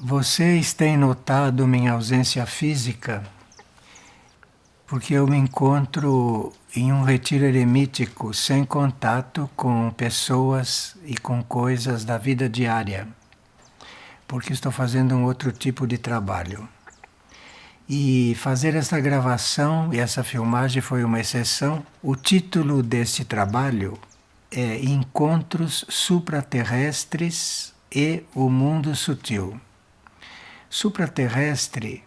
Vocês têm notado minha ausência física porque eu me encontro em um retiro eremítico sem contato com pessoas e com coisas da vida diária, porque estou fazendo um outro tipo de trabalho. E fazer essa gravação e essa filmagem foi uma exceção. O título deste trabalho é Encontros Supraterrestres e o Mundo Sutil. Supraterrestre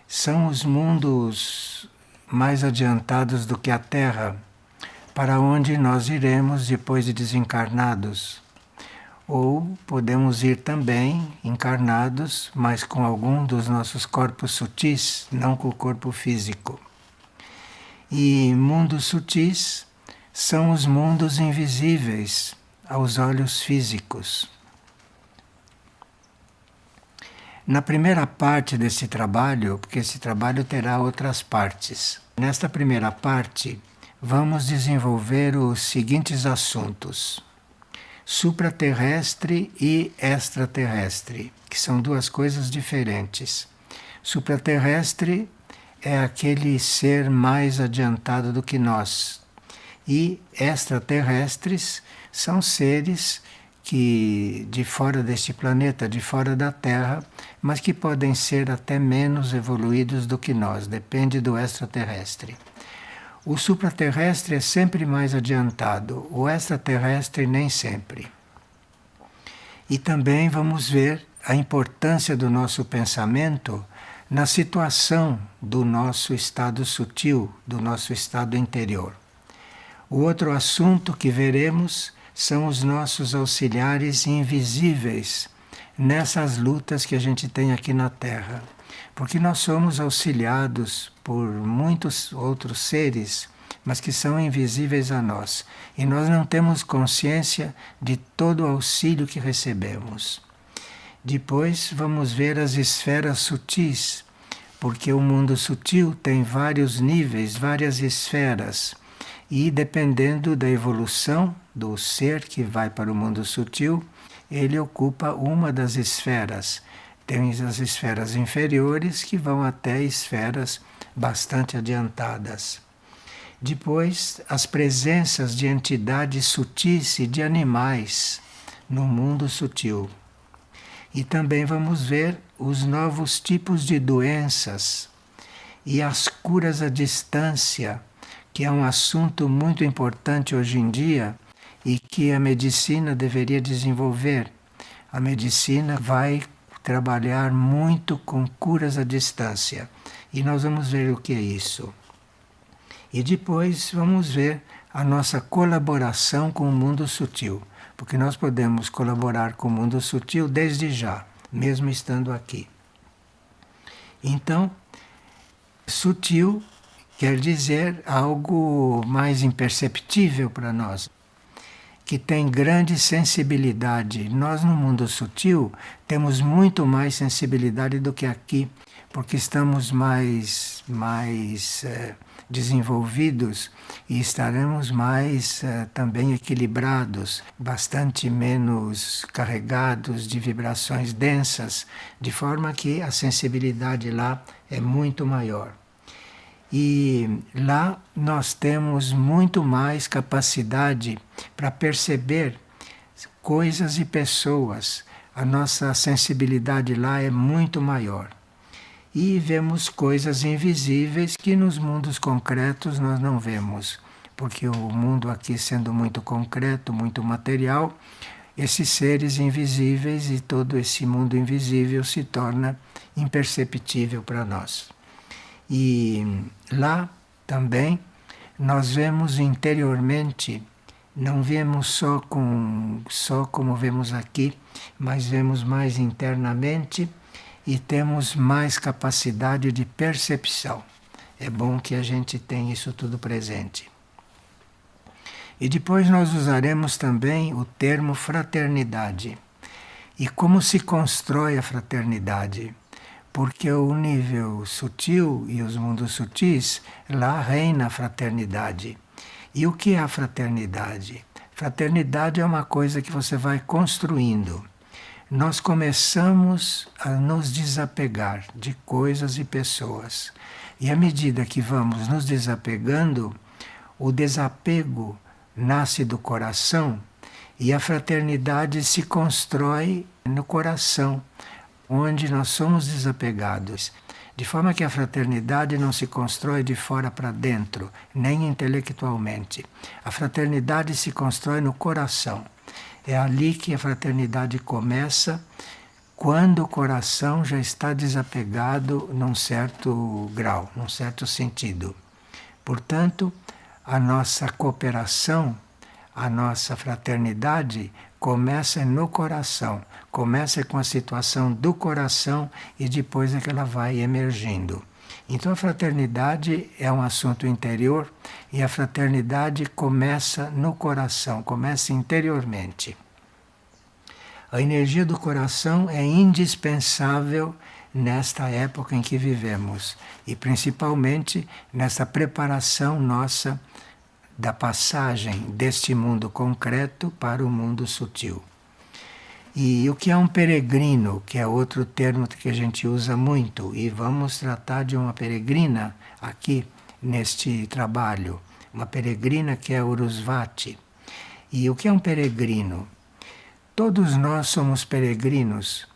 são os mundos mais adiantados do que a Terra, para onde nós iremos depois de desencarnados. Ou podemos ir também encarnados, mas com algum dos nossos corpos sutis, não com o corpo físico. E mundos sutis são os mundos invisíveis aos olhos físicos. Na primeira parte desse trabalho, porque esse trabalho terá outras partes, nesta primeira parte vamos desenvolver os seguintes assuntos: supraterrestre e extraterrestre, que são duas coisas diferentes. Supraterrestre é aquele ser mais adiantado do que nós, e extraterrestres são seres que de fora deste planeta, de fora da Terra, mas que podem ser até menos evoluídos do que nós, depende do extraterrestre. O supraterrestre é sempre mais adiantado, o extraterrestre nem sempre. E também vamos ver a importância do nosso pensamento na situação do nosso estado sutil, do nosso estado interior. O outro assunto que veremos são os nossos auxiliares invisíveis nessas lutas que a gente tem aqui na Terra. Porque nós somos auxiliados por muitos outros seres, mas que são invisíveis a nós. E nós não temos consciência de todo o auxílio que recebemos. Depois vamos ver as esferas sutis, porque o mundo sutil tem vários níveis, várias esferas. E dependendo da evolução do ser que vai para o mundo sutil, ele ocupa uma das esferas. Tem as esferas inferiores que vão até esferas bastante adiantadas. Depois, as presenças de entidades sutis e de animais no mundo sutil. E também vamos ver os novos tipos de doenças e as curas à distância, que é um assunto muito importante hoje em dia e que a medicina deveria desenvolver. A medicina vai trabalhar muito com curas à distância e nós vamos ver o que é isso. E depois vamos ver a nossa colaboração com o mundo sutil, porque nós podemos colaborar com o mundo sutil desde já, mesmo estando aqui. Então, sutil quer dizer algo mais imperceptível para nós, que tem grande sensibilidade. Nós no mundo sutil temos muito mais sensibilidade do que aqui, porque estamos mais desenvolvidos e estaremos mais também equilibrados, bastante menos carregados de vibrações densas, de forma que a sensibilidade lá é muito maior. E lá nós temos muito mais capacidade para perceber coisas e pessoas. A nossa sensibilidade lá é muito maior. E vemos coisas invisíveis que nos mundos concretos nós não vemos. Porque o mundo aqui sendo muito concreto, muito material, esses seres invisíveis e todo esse mundo invisível se torna imperceptível para nós. E lá também nós vemos interiormente, não vemos só como vemos aqui, mas vemos mais internamente e temos mais capacidade de percepção. É bom que a gente tenha isso tudo presente. E depois nós usaremos também o termo fraternidade. E como se constrói a fraternidade? Porque o nível sutil e os mundos sutis, lá reina a fraternidade. E o que é a fraternidade? Fraternidade é uma coisa que você vai construindo. nós começamos a nos desapegar de coisas e pessoas. E à medida que vamos nos desapegando, o desapego nasce do coração e a fraternidade se constrói no coração, onde nós somos desapegados. De forma que a fraternidade não se constrói de fora para dentro, nem intelectualmente. A fraternidade se constrói no coração. É ali que a fraternidade começa, quando o coração já está desapegado num certo grau, num certo sentido. Portanto, a nossa cooperação, a nossa fraternidade começa no coração, começa com a situação do coração e depois é que ela vai emergindo. Então a fraternidade é um assunto interior e a fraternidade começa no coração, começa interiormente. A energia do coração é indispensável nesta época em que vivemos e principalmente nessa preparação nossa da passagem deste mundo concreto para o mundo sutil. E o que é um peregrino, que é outro termo que a gente usa muito, e vamos tratar de uma peregrina aqui neste trabalho, uma peregrina que é Urusvati. E o que é um peregrino? Todos nós somos peregrinos,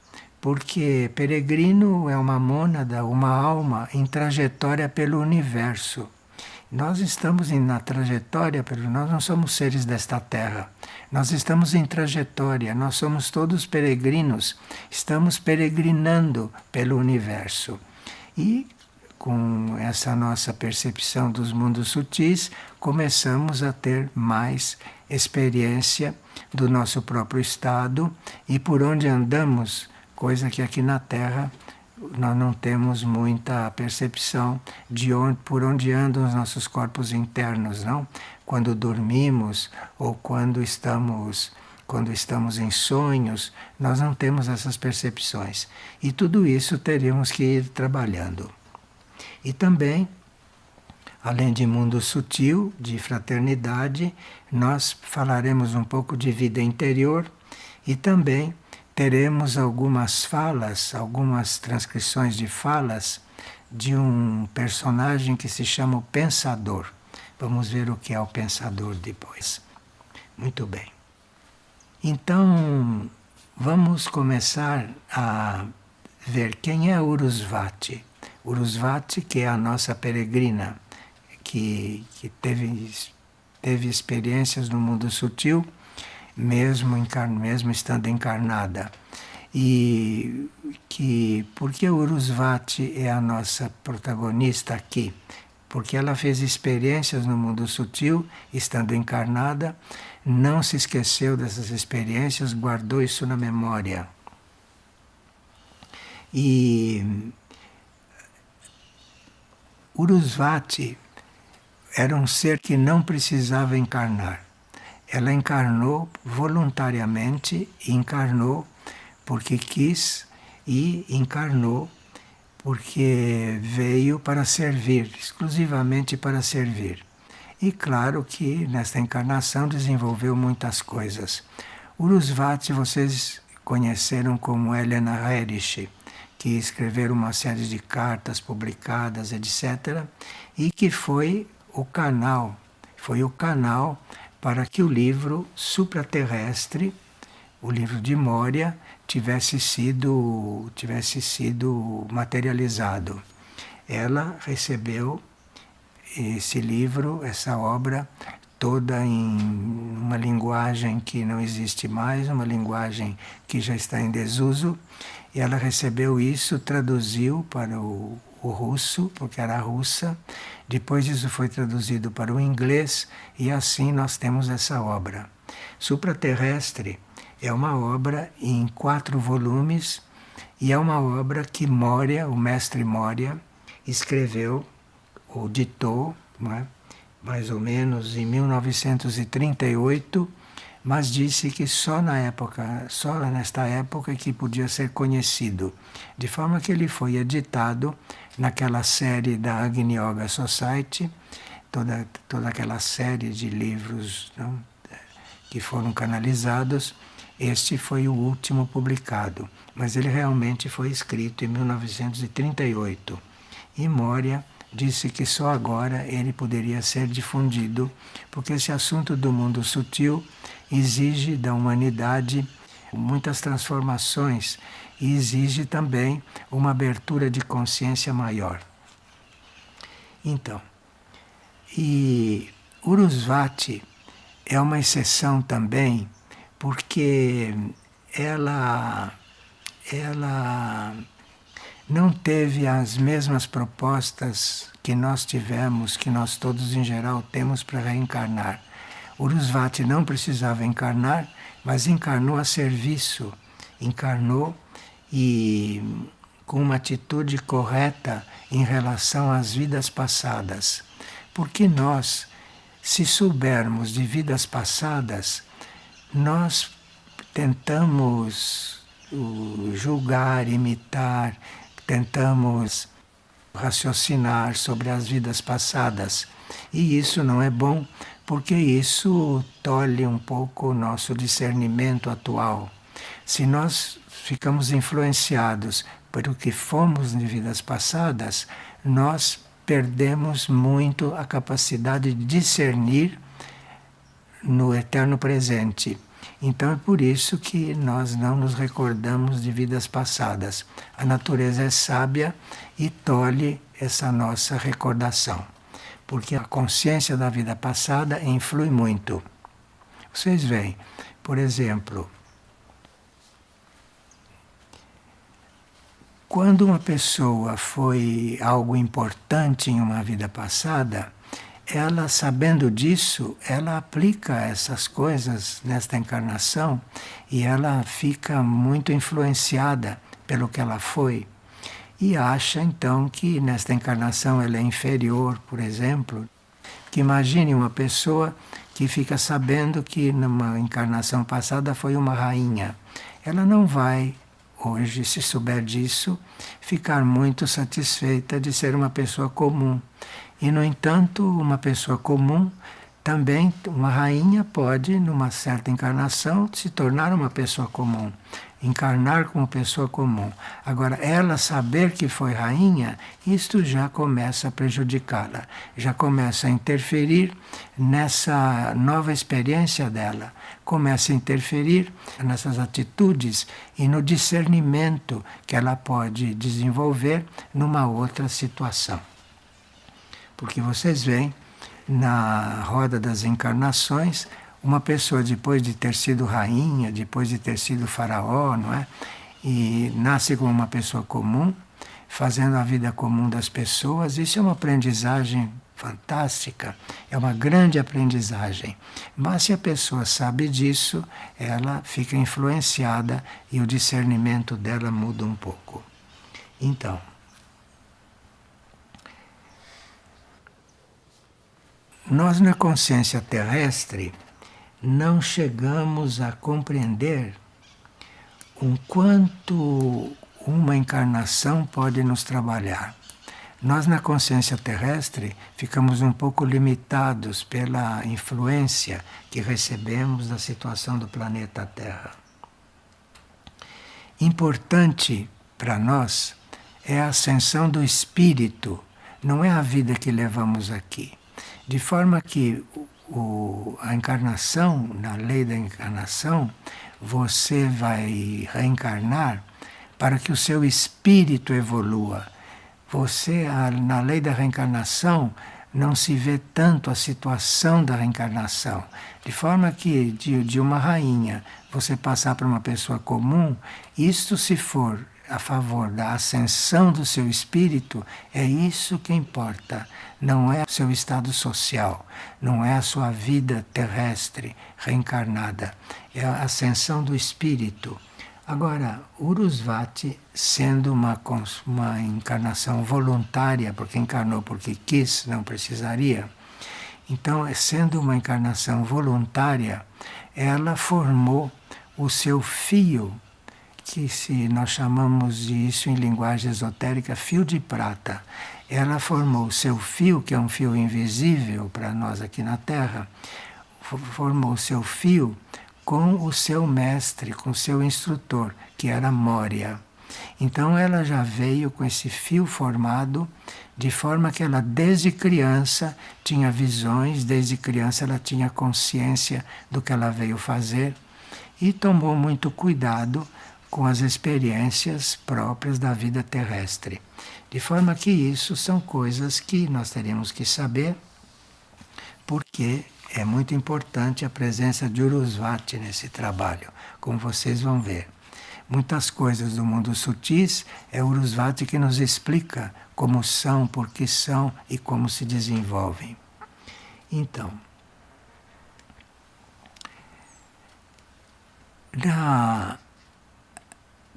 porque peregrino é uma mônada, uma alma em trajetória pelo universo. Nós estamos na trajetória, nós não somos seres desta terra. Nós estamos em trajetória, nós somos todos peregrinos, estamos peregrinando pelo universo. E com essa nossa percepção dos mundos sutis, começamos a ter mais experiência do nosso próprio estado e por onde andamos, coisa que aqui na Terra nós não temos muita percepção por onde andam os nossos corpos internos, não? Quando dormimos ou quando estamos em sonhos, nós não temos essas percepções. E tudo isso teríamos que ir trabalhando. E também, além de mundo sutil, de fraternidade, nós falaremos um pouco de vida interior e também teremos algumas falas, algumas transcrições de falas de um personagem que se chama o Pensador. Vamos ver o que é o Pensador depois. Muito bem. Então, vamos começar a ver quem é Urusvati. Urusvati, que é a nossa peregrina, que teve experiências no mundo sutil, mesmo estando encarnada. E por que Urusvati é a nossa protagonista aqui? Porque ela fez experiências no mundo sutil, estando encarnada, não se esqueceu dessas experiências, guardou isso na memória. E Urusvati era um ser que não precisava encarnar. Ela encarnou voluntariamente, encarnou porque quis e encarnou porque veio para servir, exclusivamente para servir. E claro que nesta encarnação desenvolveu muitas coisas. Urusvati vocês conheceram como Helena Herrich, que escreveram uma série de cartas publicadas, etc., e que foi o canal para que o livro supraterrestre, o livro de Moria, tivesse sido materializado. Ela recebeu esse livro, essa obra, toda em uma linguagem que não existe mais, uma linguagem que já está em desuso, e ela recebeu isso, traduziu para o russo, porque era russa, depois isso foi traduzido para o inglês, e assim nós temos essa obra. Supraterrestre é uma obra em 4 volumes, e é uma obra que Moria, o mestre Moria, escreveu, ou ditou, não é? Mais ou menos em 1938, mas disse que só nesta época que podia ser conhecido, de forma que ele foi editado naquela série da Agni Yoga Society, toda aquela série de livros, não? que foram canalizados, este foi o último publicado, mas ele realmente foi escrito em 1938. E Moria disse que só agora ele poderia ser difundido, porque esse assunto do mundo sutil exige da humanidade muitas transformações e exige também uma abertura de consciência maior. Então, e Urusvati é uma exceção também, porque ela não teve as mesmas propostas que nós tivemos, que nós todos em geral temos para reencarnar. Urusvati não precisava encarnar, mas encarnou a serviço, encarnou e com uma atitude correta em relação às vidas passadas. Porque nós, se soubermos de vidas passadas, nós tentamos julgar, imitar, tentamos raciocinar sobre as vidas passadas. E isso não é bom, porque isso tolhe um pouco o nosso discernimento atual. Se nós ficamos influenciados pelo que fomos de vidas passadas, nós perdemos muito a capacidade de discernir no eterno presente. Então é por isso que nós não nos recordamos de vidas passadas. A natureza é sábia e tolhe essa nossa recordação, porque a consciência da vida passada influi muito. Vocês veem, por exemplo, quando uma pessoa foi algo importante em uma vida passada, ela, sabendo disso, ela aplica essas coisas nesta encarnação e ela fica muito influenciada pelo que ela foi e acha então que nesta encarnação ela é inferior, por exemplo. Que imagine uma pessoa que fica sabendo que numa encarnação passada foi uma rainha. Ela não vai, hoje, se souber disso, ficar muito satisfeita de ser uma pessoa comum. E, no entanto, uma pessoa comum, também uma rainha pode, numa certa encarnação, se tornar uma pessoa comum, encarnar como pessoa comum. Agora, ela saber que foi rainha, isto já começa a prejudicá-la, já começa a interferir nessa nova experiência dela, começa a interferir nessas atitudes e no discernimento que ela pode desenvolver numa outra situação. Porque vocês veem, na roda das encarnações, uma pessoa depois de ter sido rainha, depois de ter sido faraó, não é? E nasce como uma pessoa comum, fazendo a vida comum das pessoas. Isso é uma aprendizagem fantástica, é uma grande aprendizagem. Mas se a pessoa sabe disso, ela fica influenciada e o discernimento dela muda um pouco. Então, nós na consciência terrestre não chegamos a compreender o quanto uma encarnação pode nos trabalhar. Nós na consciência terrestre ficamos um pouco limitados pela influência que recebemos da situação do planeta Terra. Importante para nós é a ascensão do espírito, não é a vida que levamos aqui. De forma que a encarnação, na lei da encarnação, você vai reencarnar para que o seu espírito evolua. Você, na lei da reencarnação, não se vê tanto a situação da reencarnação. De forma que de uma rainha você passar para uma pessoa comum, isto se for a favor da ascensão do seu espírito, é isso que importa. Não é o seu estado social, não é a sua vida terrestre reencarnada, é a ascensão do espírito. Agora, Urusvati, sendo uma encarnação voluntária, porque encarnou porque quis, não precisaria, então, sendo uma encarnação voluntária, ela formou o seu fio, que se nós chamamos disso em linguagem esotérica, fio de prata. Ela formou o seu fio, que é um fio invisível para nós aqui na Terra, formou o seu fio com o seu mestre, com o seu instrutor, que era Moria. Então ela já veio com esse fio formado, de forma que ela desde criança tinha visões, desde criança ela tinha consciência do que ela veio fazer e tomou muito cuidado com as experiências próprias da vida terrestre. De forma que isso são coisas que nós teríamos que saber, porque é muito importante a presença de Urusvati nesse trabalho, como vocês vão ver. Muitas coisas do mundo sutis é Urusvati que nos explica como são, por que são e como se desenvolvem. Então,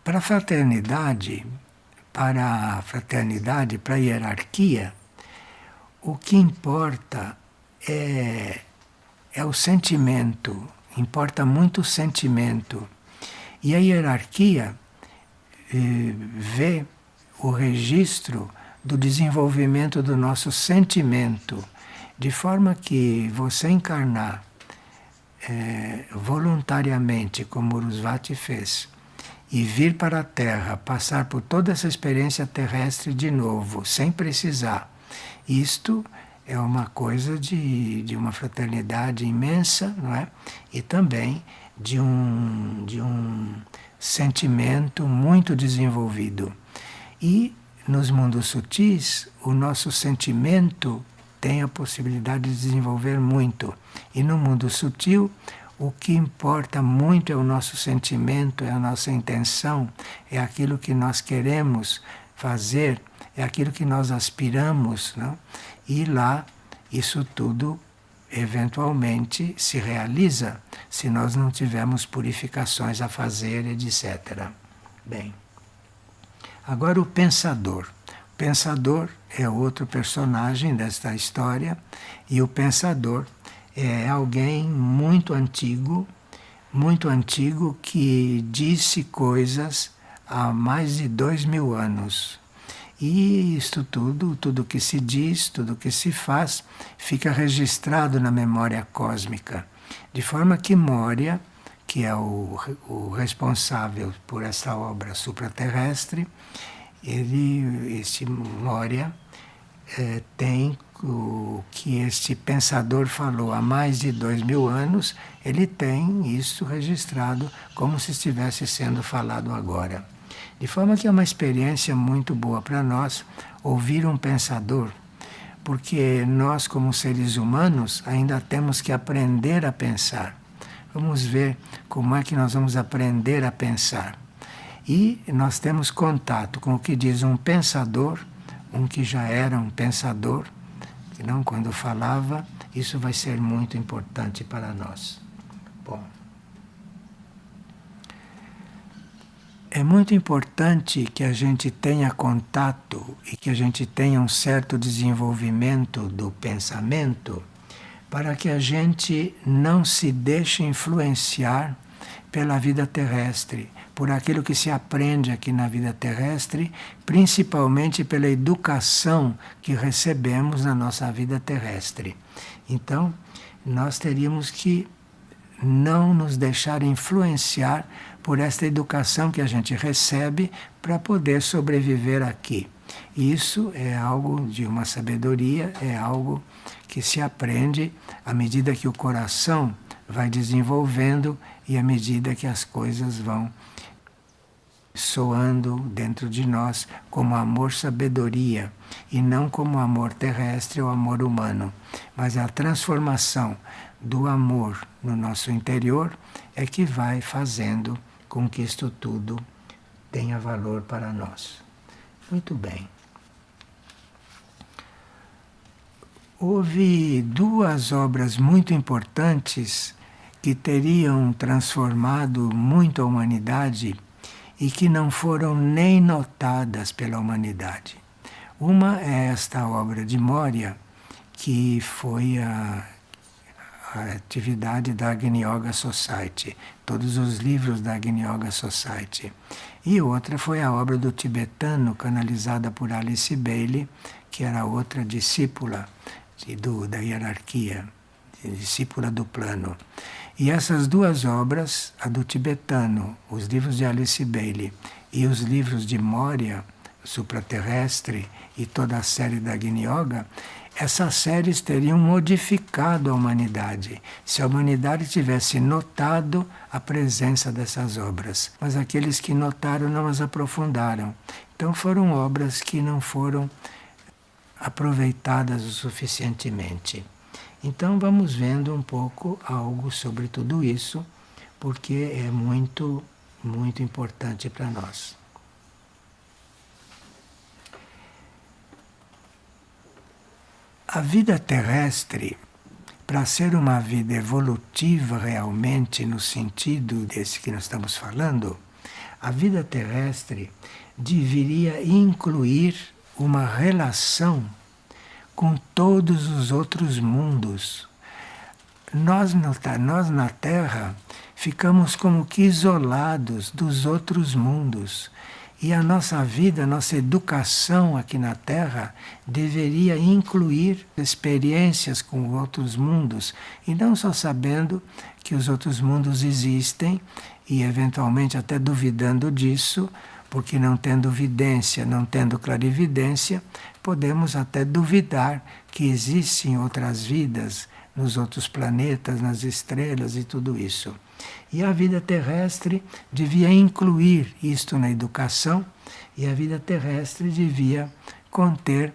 para a fraternidade, para a hierarquia, o que importa é o sentimento, importa muito o sentimento. E a hierarquia vê o registro do desenvolvimento do nosso sentimento, de forma que você encarnar voluntariamente, como Urusvati fez, e vir para a Terra, passar por toda essa experiência terrestre de novo, sem precisar. Isto é uma coisa de uma fraternidade imensa, não é? E também de um sentimento muito desenvolvido. E nos mundos sutis, o nosso sentimento tem a possibilidade de desenvolver muito. E no mundo sutil, o que importa muito é o nosso sentimento, é a nossa intenção, é aquilo que nós queremos fazer, é aquilo que nós aspiramos, não? E lá, isso tudo eventualmente se realiza se nós não tivermos purificações a fazer, etc. Bem, agora o pensador. O pensador é outro personagem desta história, e o pensador é alguém muito antigo que disse coisas há mais de 2000 anos. E isto tudo que se diz, tudo que se faz, fica registrado na memória cósmica. De forma que Moria, que é o responsável por essa obra supraterrestre, este Moria tem o que este pensador falou há mais de 2000 anos, ele tem isso registrado como se estivesse sendo falado agora. De forma que é uma experiência muito boa para nós ouvir um pensador, porque nós, como seres humanos, ainda temos que aprender a pensar. Vamos ver como é que nós vamos aprender a pensar. E nós temos contato com o que diz um pensador, um que já era um pensador, que não quando falava, isso vai ser muito importante para nós. Bom. É muito importante que a gente tenha contato e que a gente tenha um certo desenvolvimento do pensamento para que a gente não se deixe influenciar pela vida terrestre, por aquilo que se aprende aqui na vida terrestre, principalmente pela educação que recebemos na nossa vida terrestre. Então, nós teríamos que não nos deixar influenciar por esta educação que a gente recebe para poder sobreviver aqui. Isso é algo de uma sabedoria, é algo que se aprende à medida que o coração vai desenvolvendo e à medida que as coisas vão soando dentro de nós como amor-sabedoria e não como amor terrestre ou amor humano, mas a transformação do amor no nosso interior é que vai fazendo com que isto tudo tenha valor para nós. Muito bem. Houve duas obras muito importantes que teriam transformado muito a humanidade e que não foram nem notadas pela humanidade. Uma é esta obra de Moria, que foi a atividade da Agni Yoga Society, todos os livros da Agni Yoga Society. E outra foi a obra do tibetano, canalizada por Alice Bailey, que era outra discípula da hierarquia, discípula do plano. E essas duas obras, a do tibetano, os livros de Alice Bailey e os livros de Moria, Supraterrestre e toda a série da Agni Yoga, essas séries teriam modificado a humanidade, se a humanidade tivesse notado a presença dessas obras. Mas aqueles que notaram não as aprofundaram. Então foram obras que não foram aproveitadas o suficientemente. Então vamos vendo um pouco algo sobre tudo isso, porque é muito, muito importante para nós. A vida terrestre, para ser uma vida evolutiva realmente no sentido desse que nós estamos falando, a vida terrestre deveria incluir uma relação com todos os outros mundos. Nós na Terra ficamos como que isolados dos outros mundos. E a nossa vida, a nossa educação aqui na Terra deveria incluir experiências com outros mundos e não só sabendo que os outros mundos existem e eventualmente até duvidando disso, porque não tendo vidência, não tendo clarividência, podemos até duvidar que existem outras vidas nos outros planetas, nas estrelas e tudo isso. E a vida terrestre devia incluir isto na educação, e a vida terrestre devia conter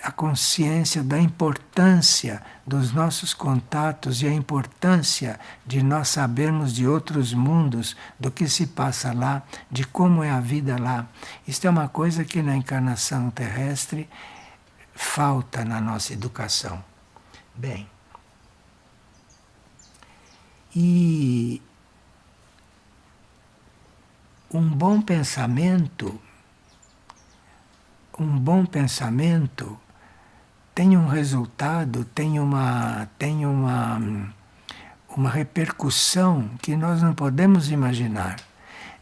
a consciência da importância dos nossos contatos e a importância de nós sabermos de outros mundos, do que se passa lá, de como é a vida lá. Isto é uma coisa que na encarnação terrestre falta na nossa educação. Bem, e um bom pensamento tem um resultado, tem uma repercussão que nós não podemos imaginar.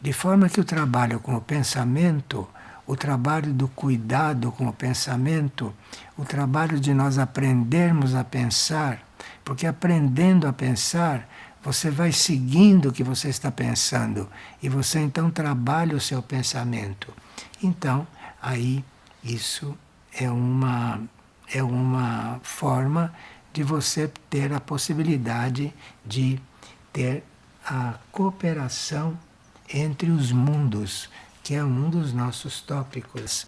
De forma que o trabalho com o pensamento, o trabalho do cuidado com o pensamento, o trabalho de nós aprendermos a pensar, porque aprendendo a pensar, você vai seguindo o que você está pensando e você então trabalha o seu pensamento. Então, aí isso é uma forma de você ter a possibilidade de ter a cooperação entre os mundos, que é um dos nossos tópicos,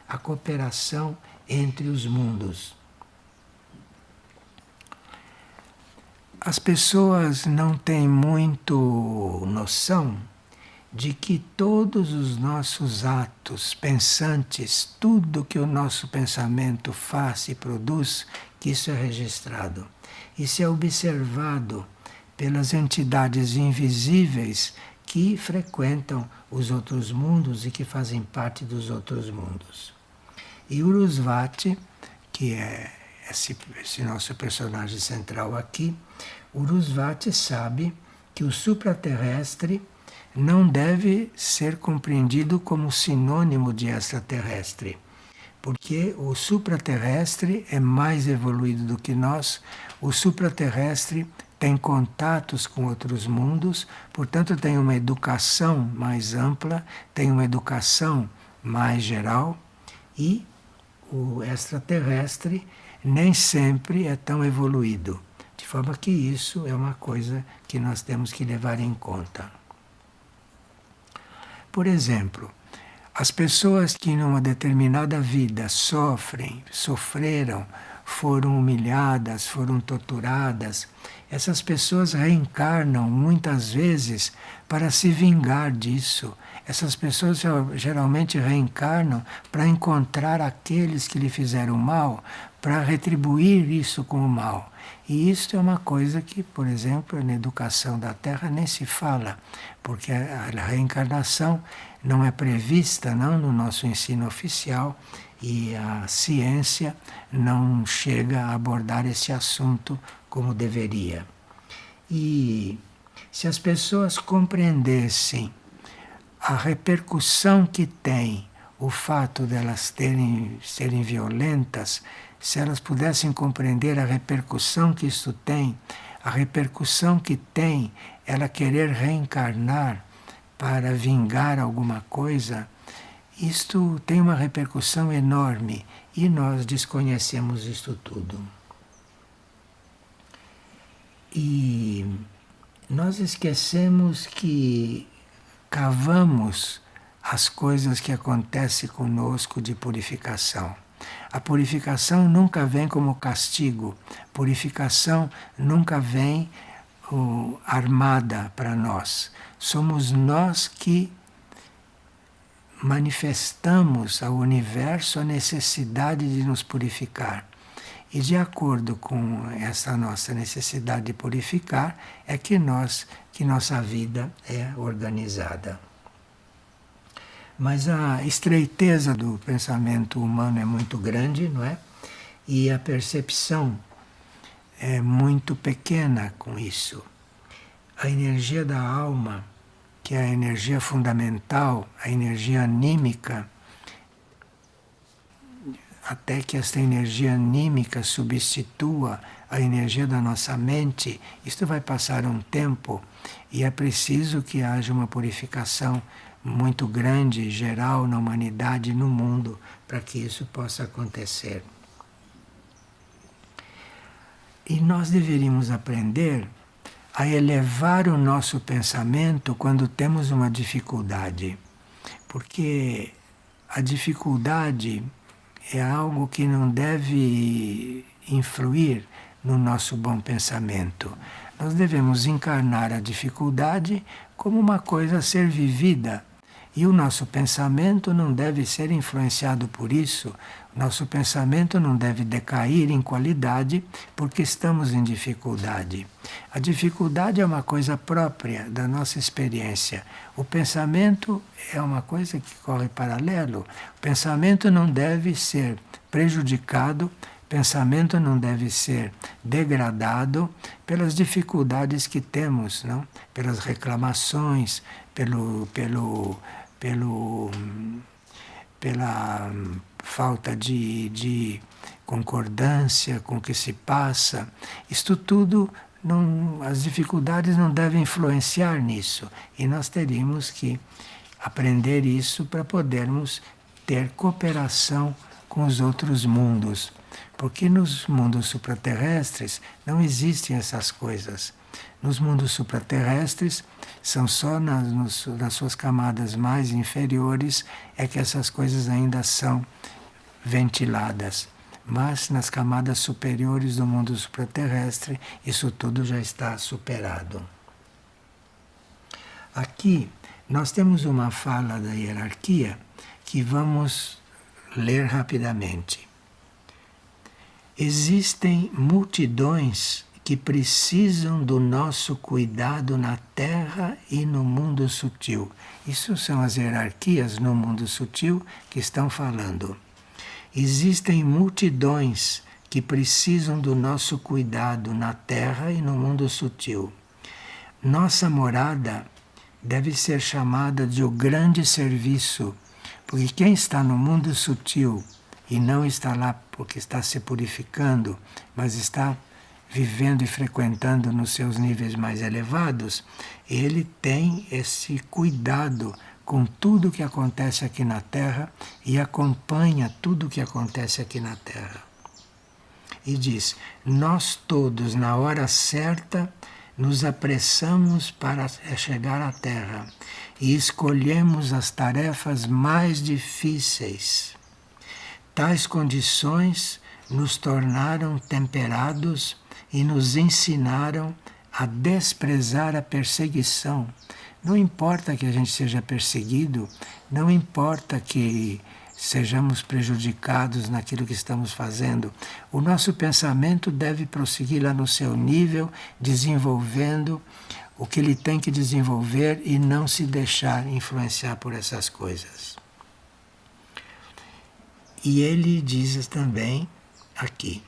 a cooperação entre os mundos. As pessoas não têm muito noção de que todos os nossos atos pensantes, tudo que o nosso pensamento faz e produz, que isso é registrado. Isso é observado pelas entidades invisíveis que frequentam os outros mundos e que fazem parte dos outros mundos. E Urusvati, que é esse nosso personagem central aqui, Urusvati sabe que o supraterrestre não deve ser compreendido como sinônimo de extraterrestre, porque o supraterrestre é mais evoluído do que nós, o supraterrestre tem contatos com outros mundos, portanto tem uma educação mais ampla, tem uma educação mais geral, e o extraterrestre nem sempre é tão evoluído. De forma que isso é uma coisa que nós temos que levar em conta. Por exemplo, as pessoas que numa determinada vida sofreram, foram humilhadas, foram torturadas, essas pessoas reencarnam muitas vezes para se vingar disso. Essas pessoas geralmente reencarnam para encontrar aqueles que lhe fizeram mal, para retribuir isso com o mal. E isso é uma coisa que, por exemplo, na educação da Terra nem se fala, porque a reencarnação não é prevista não no nosso ensino oficial e a ciência não chega a abordar esse assunto como deveria. E se as pessoas compreendessem a repercussão que tem o fato delas serem violentas, se elas pudessem compreender a repercussão que isso tem, a repercussão que tem ela querer reencarnar para vingar alguma coisa, isto tem uma repercussão enorme e nós desconhecemos isto tudo. E nós esquecemos que cavamos as coisas que acontecem conosco de purificação. A purificação nunca vem como castigo, purificação nunca vem armada para nós. Somos nós que manifestamos ao universo a necessidade de nos purificar. E de acordo com essa nossa necessidade de purificar, é que nossa vida é organizada. Mas a estreiteza do pensamento humano é muito grande, não é? E a percepção é muito pequena com isso. A energia da alma, que é a energia fundamental, a energia anímica, até que esta energia anímica substitua a energia da nossa mente, isto vai passar um tempo e é preciso que haja uma purificação muito grande, geral, na humanidade e no mundo, para que isso possa acontecer. E nós deveríamos aprender a elevar o nosso pensamento quando temos uma dificuldade, porque a dificuldade é algo que não deve influir no nosso bom pensamento. Nós devemos encarnar a dificuldade como uma coisa a ser vivida. E o nosso pensamento não deve ser influenciado por isso. Nosso pensamento não deve decair em qualidade porque estamos em dificuldade. A dificuldade é uma coisa própria da nossa experiência. O pensamento é uma coisa que corre paralelo. O pensamento não deve ser prejudicado, o pensamento não deve ser degradado pelas dificuldades que temos, não? Pelas reclamações, pela falta de concordância com o que se passa. Isto tudo, as dificuldades não devem influenciar nisso. E nós teríamos que aprender isso para podermos ter cooperação com os outros mundos. Porque nos mundos supraterrestres não existem essas coisas. Nos mundos supraterrestres, são só nas suas camadas mais inferiores é que essas coisas ainda são ventiladas. Mas nas camadas superiores do mundo supraterrestre, isso tudo já está superado. Aqui, nós temos uma fala da hierarquia que vamos ler rapidamente. Existem multidões que precisam do nosso cuidado na Terra e no mundo sutil. Isso são as hierarquias no mundo sutil que estão falando. Existem multidões que precisam do nosso cuidado na Terra e no mundo sutil. Nossa morada deve ser chamada de o grande serviço, porque quem está no mundo sutil e não está lá porque está se purificando, mas está vivendo e frequentando nos seus níveis mais elevados, ele tem esse cuidado com tudo que acontece aqui na Terra e acompanha tudo que acontece aqui na Terra. E diz, nós todos, na hora certa, nos apressamos para chegar à Terra e escolhemos as tarefas mais difíceis. Tais condições nos tornaram temperados e nos ensinaram a desprezar a perseguição. Não importa que a gente seja perseguido, não importa que sejamos prejudicados naquilo que estamos fazendo. O nosso pensamento deve prosseguir lá no seu nível, desenvolvendo o que ele tem que desenvolver e não se deixar influenciar por essas coisas. E ele diz também aqui,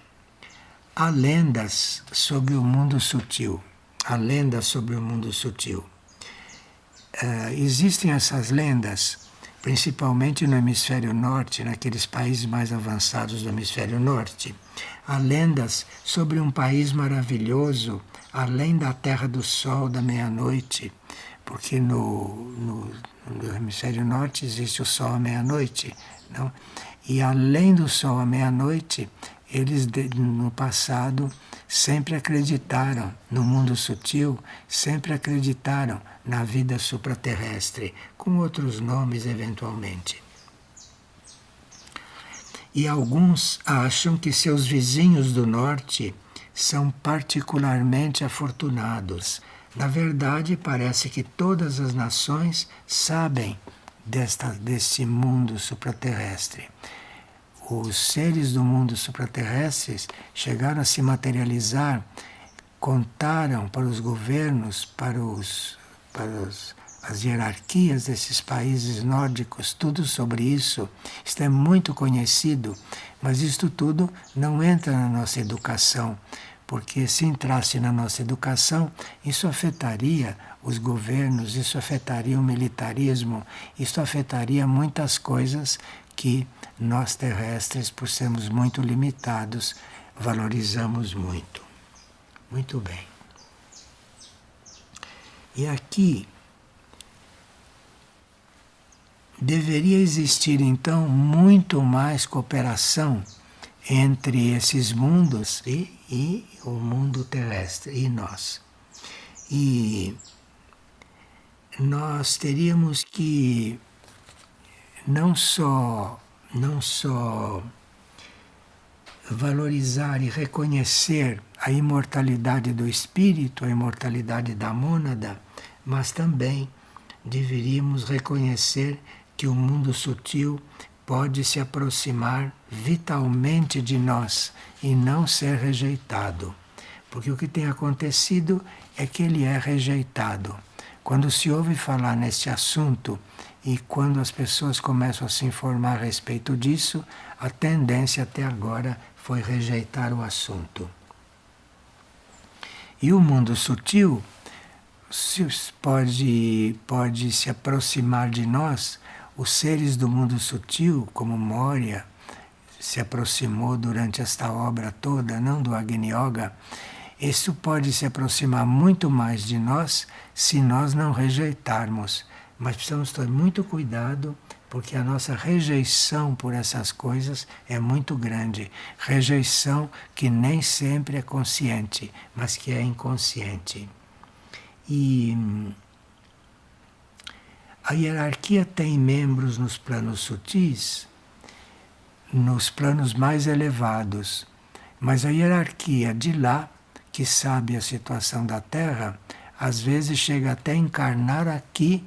há lendas sobre o mundo sutil. Há lendas sobre o mundo sutil. Existem essas lendas principalmente no hemisfério norte, naqueles países mais avançados do hemisfério norte, há lendas sobre um país maravilhoso, além da Terra do Sol da meia-noite, porque no hemisfério norte existe o Sol à meia-noite, não? E além do Sol à meia-noite, eles no passado sempre acreditaram no mundo sutil, sempre acreditaram na vida supraterrestre, com outros nomes eventualmente. E alguns acham que seus vizinhos do norte são particularmente afortunados. Na verdade, parece que todas as nações sabem deste mundo supraterrestre. Os seres do mundo supraterrestres chegaram a se materializar, contaram para os governos, para as hierarquias desses países nórdicos, tudo sobre isso. Isto é muito conhecido, mas isto tudo não entra na nossa educação, porque se entrasse na nossa educação, isso afetaria os governos, isso afetaria o militarismo, isso afetaria muitas coisas que nós terrestres, por sermos muito limitados, valorizamos muito. Muito bem. E aqui deveria existir então muito mais cooperação entre esses mundos e o mundo terrestre e nós. E nós teríamos que não só valorizar e reconhecer a imortalidade do espírito, a imortalidade da mônada, mas também deveríamos reconhecer que o mundo sutil pode se aproximar vitalmente de nós e não ser rejeitado. Porque o que tem acontecido é que ele é rejeitado. Quando se ouve falar neste assunto e quando as pessoas começam a se informar a respeito disso, a tendência até agora foi rejeitar o assunto. E o mundo sutil pode se aproximar de nós. Os seres do mundo sutil, como Moria, se aproximou durante esta obra toda, não do Agni Yoga. Isso pode se aproximar muito mais de nós se nós não rejeitarmos. Mas precisamos ter muito cuidado, porque a nossa rejeição por essas coisas é muito grande. Rejeição que nem sempre é consciente, mas que é inconsciente. E a hierarquia tem membros nos planos sutis, nos planos mais elevados, mas a hierarquia de lá, que sabe a situação da Terra, às vezes chega até a encarnar aqui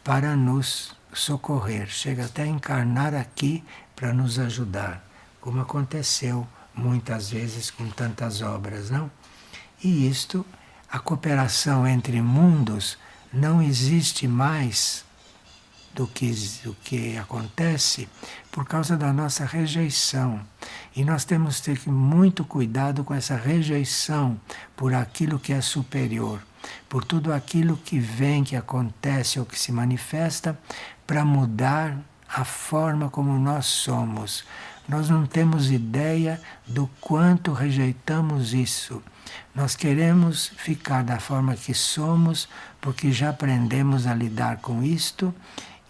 para nos socorrer, chega até a encarnar aqui para nos ajudar, como aconteceu muitas vezes com tantas obras, não? E isto, a cooperação entre mundos não existe mais do que acontece por causa da nossa rejeição. E nós temos que ter muito cuidado com essa rejeição por aquilo que é superior, por tudo aquilo que vem, que acontece ou que se manifesta para mudar a forma como nós somos. Nós não temos ideia do quanto rejeitamos isso. Nós queremos ficar da forma que somos porque já aprendemos a lidar com isto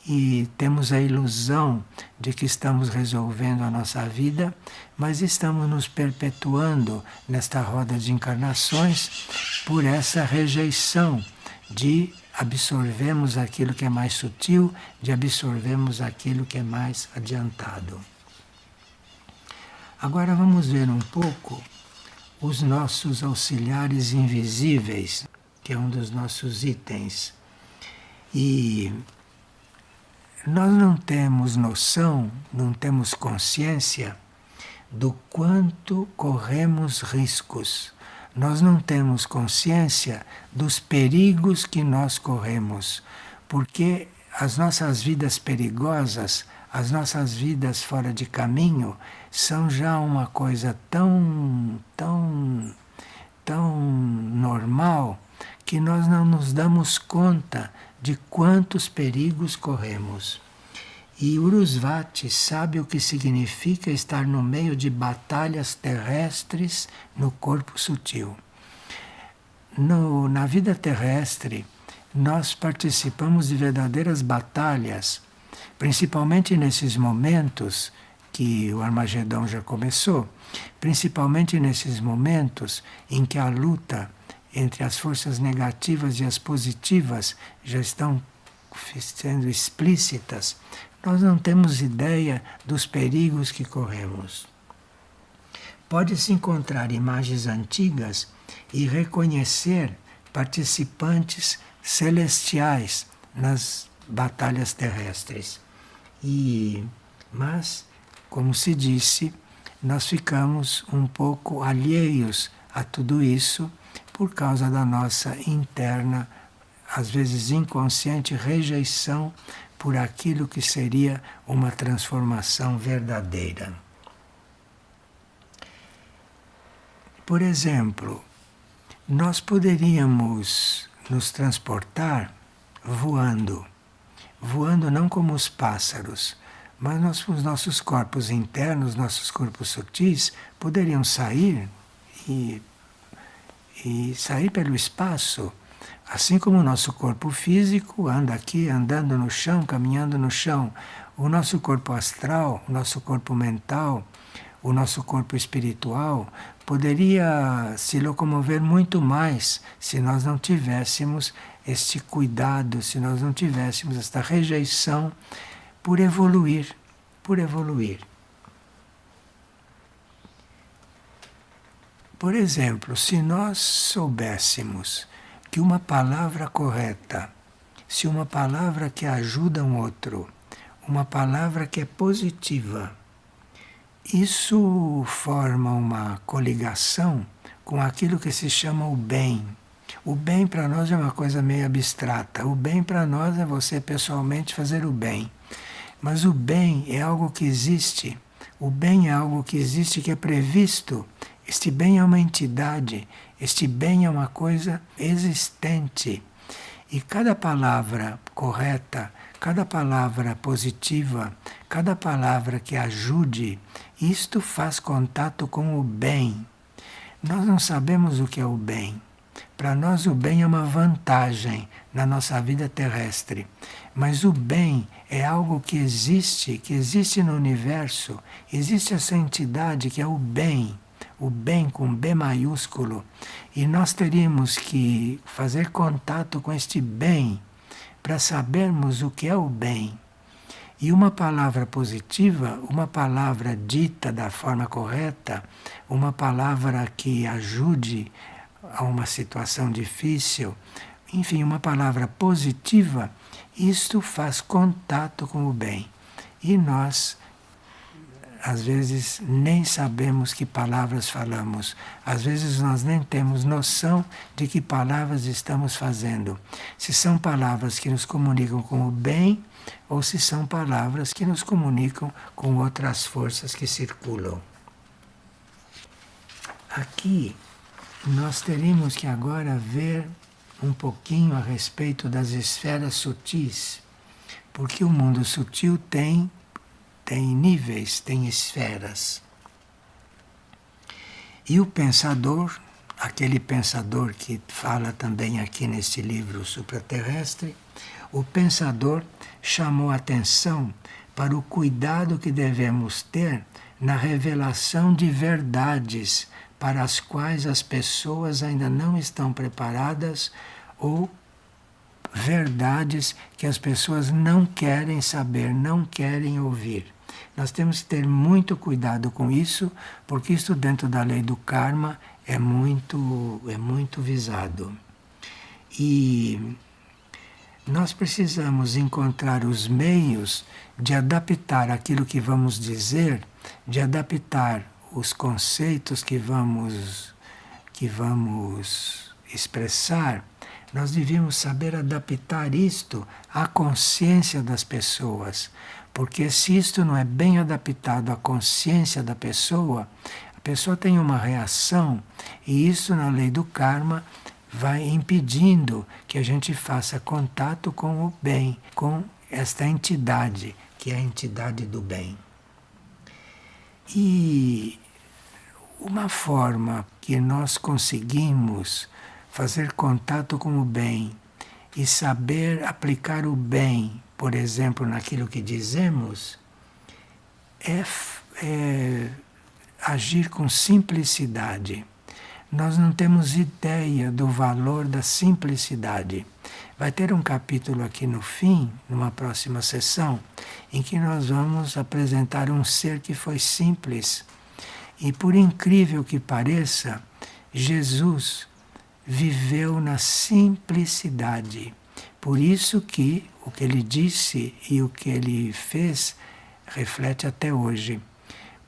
e temos a ilusão de que estamos resolvendo a nossa vida, mas estamos nos perpetuando nesta roda de encarnações por essa rejeição de absorvermos aquilo que é mais sutil, de absorvermos aquilo que é mais adiantado. Agora vamos ver um pouco os nossos auxiliares invisíveis, que é um dos nossos itens. E nós não temos noção, não temos consciência do quanto corremos riscos. Nós não temos consciência dos perigos que nós corremos, porque as nossas vidas perigosas, as nossas vidas fora de caminho, são já uma coisa tão normal que nós não nos damos conta de quantos perigos corremos. E Urusvati sabe o que significa estar no meio de batalhas terrestres no corpo sutil. Na vida terrestre, nós participamos de verdadeiras batalhas, principalmente nesses momentos que o Armagedão já começou, principalmente nesses momentos em que a luta entre as forças negativas e as positivas já estão sendo explícitas, nós não temos ideia dos perigos que corremos. Pode-se encontrar imagens antigas e reconhecer participantes celestiais nas batalhas terrestres. Mas, como se disse, nós ficamos um pouco alheios a tudo isso por causa da nossa interna, às vezes inconsciente, rejeição por aquilo que seria uma transformação verdadeira. Por exemplo, nós poderíamos nos transportar voando não como os pássaros, mas os nossos corpos internos, nossos corpos sutis, poderiam sair e sair pelo espaço. Assim como o nosso corpo físico anda aqui, andando no chão, caminhando no chão, o nosso corpo astral, o nosso corpo mental, o nosso corpo espiritual poderia se locomover muito mais se nós não tivéssemos este cuidado, se nós não tivéssemos esta rejeição por evoluir, por evoluir. Por exemplo, se nós soubéssemos que uma palavra correta, se uma palavra que ajuda um outro, uma palavra que é positiva, isso forma uma coligação com aquilo que se chama o bem. O bem para nós é uma coisa meio abstrata. O bem para nós é você pessoalmente fazer o bem. Mas o bem é algo que existe. O bem é algo que existe, que é previsto. Este bem é uma entidade. Este bem é uma coisa existente. E cada palavra correta, cada palavra positiva, cada palavra que ajude, isto faz contato com o bem. Nós não sabemos o que é o bem. Para nós o bem é uma vantagem na nossa vida terrestre. Mas o bem é algo que existe no universo. Existe essa entidade que é o bem com B maiúsculo. E nós teríamos que fazer contato com este bem para sabermos o que é o bem. E uma palavra positiva, uma palavra dita da forma correta, uma palavra que ajude a uma situação difícil, enfim, uma palavra positiva, isto faz contato com o bem. E nós, às vezes, nem sabemos que palavras falamos. Às vezes nós nem temos noção de que palavras estamos fazendo. Se são palavras que nos comunicam com o bem, ou se são palavras que nos comunicam com outras forças que circulam. Aqui nós teríamos que agora ver um pouquinho a respeito das esferas sutis, porque o mundo sutil tem níveis, tem esferas. E o pensador, aquele pensador que fala também aqui neste livro Supraterrestre, o pensador chamou a atenção para o cuidado que devemos ter na revelação de verdades para as quais as pessoas ainda não estão preparadas, ou verdades que as pessoas não querem saber, não querem ouvir. Nós temos que ter muito cuidado com isso, porque isso dentro da lei do karma é muito visado. E nós precisamos encontrar os meios de adaptar aquilo que vamos dizer, de adaptar os conceitos que vamos expressar. Nós devíamos saber adaptar isto à consciência das pessoas, porque se isto não é bem adaptado à consciência da pessoa, a pessoa tem uma reação, e isso na lei do karma vai impedindo que a gente faça contato com o bem, com esta entidade, que é a entidade do bem. E uma forma que nós conseguimos fazer contato com o bem e saber aplicar o bem, por exemplo, naquilo que dizemos, é agir com simplicidade. Nós não temos ideia do valor da simplicidade. Vai ter um capítulo aqui no fim, numa próxima sessão, em que nós vamos apresentar um ser que foi simples. E por incrível que pareça, Jesus viveu na simplicidade. Por isso que o que ele disse e o que ele fez reflete até hoje.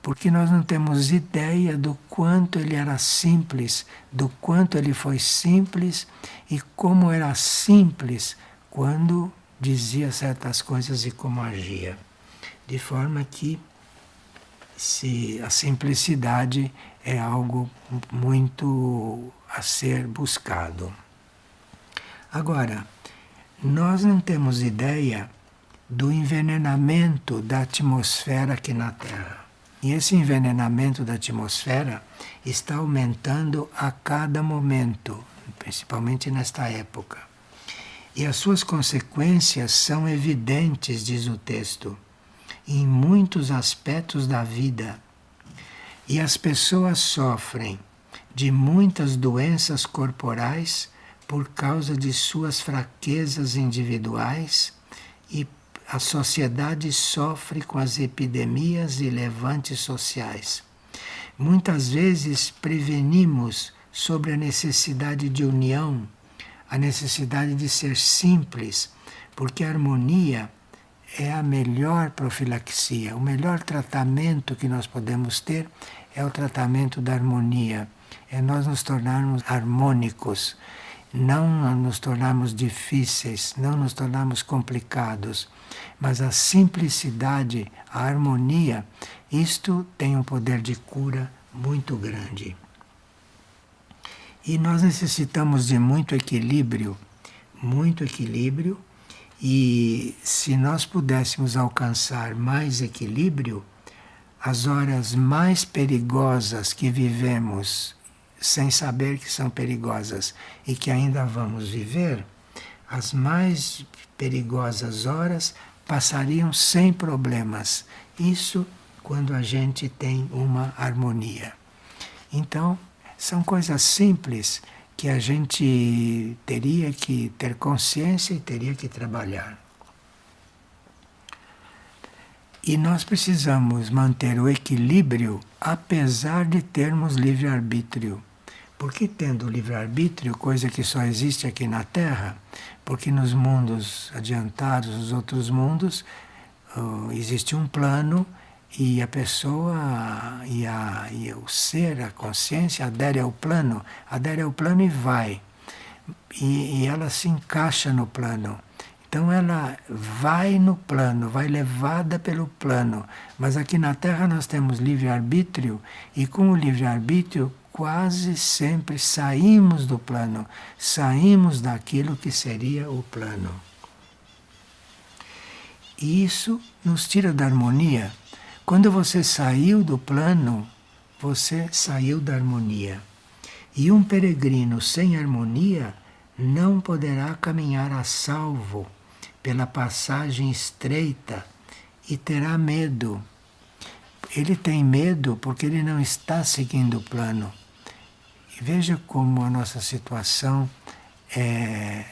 Porque nós não temos ideia do quanto ele era simples, do quanto ele foi simples e como era simples quando dizia certas coisas e como agia. De forma que a simplicidade é algo muito a ser buscado. Agora, nós não temos ideia do envenenamento da atmosfera aqui na Terra. E esse envenenamento da atmosfera está aumentando a cada momento, principalmente nesta época. E as suas consequências são evidentes, diz o texto, em muitos aspectos da vida. E as pessoas sofrem de muitas doenças corporais por causa de suas fraquezas individuais e a sociedade sofre com as epidemias e levantes sociais. Muitas vezes prevenimos sobre a necessidade de união, a necessidade de ser simples, porque a harmonia é a melhor profilaxia. O melhor tratamento que nós podemos ter é o tratamento da harmonia. É nós nos tornarmos harmônicos, não nos tornarmos difíceis, não nos tornarmos complicados. Mas a simplicidade, a harmonia, isto tem um poder de cura muito grande. E nós necessitamos de muito equilíbrio, e se nós pudéssemos alcançar mais equilíbrio, as horas mais perigosas que vivemos sem saber que são perigosas e que ainda vamos viver, as mais perigosas horas passariam sem problemas. Isso quando a gente tem uma harmonia. Então, são coisas simples que a gente teria que ter consciência e teria que trabalhar. E nós precisamos manter o equilíbrio apesar de termos livre-arbítrio. Porque tendo livre-arbítrio, coisa que só existe aqui na Terra, porque nos mundos adiantados, nos outros mundos, existe um plano e a pessoa e o ser, a consciência, adere ao plano e vai. E ela se encaixa no plano. Então ela vai no plano, vai levada pelo plano. Mas aqui na Terra nós temos livre-arbítrio e com o livre-arbítrio quase sempre saímos do plano, saímos daquilo que seria o plano. E isso nos tira da harmonia. Quando você saiu do plano, você saiu da harmonia. E um peregrino sem harmonia não poderá caminhar a salvo pela passagem estreita e terá medo. Ele tem medo porque ele não está seguindo o plano. E veja como a nossa situação é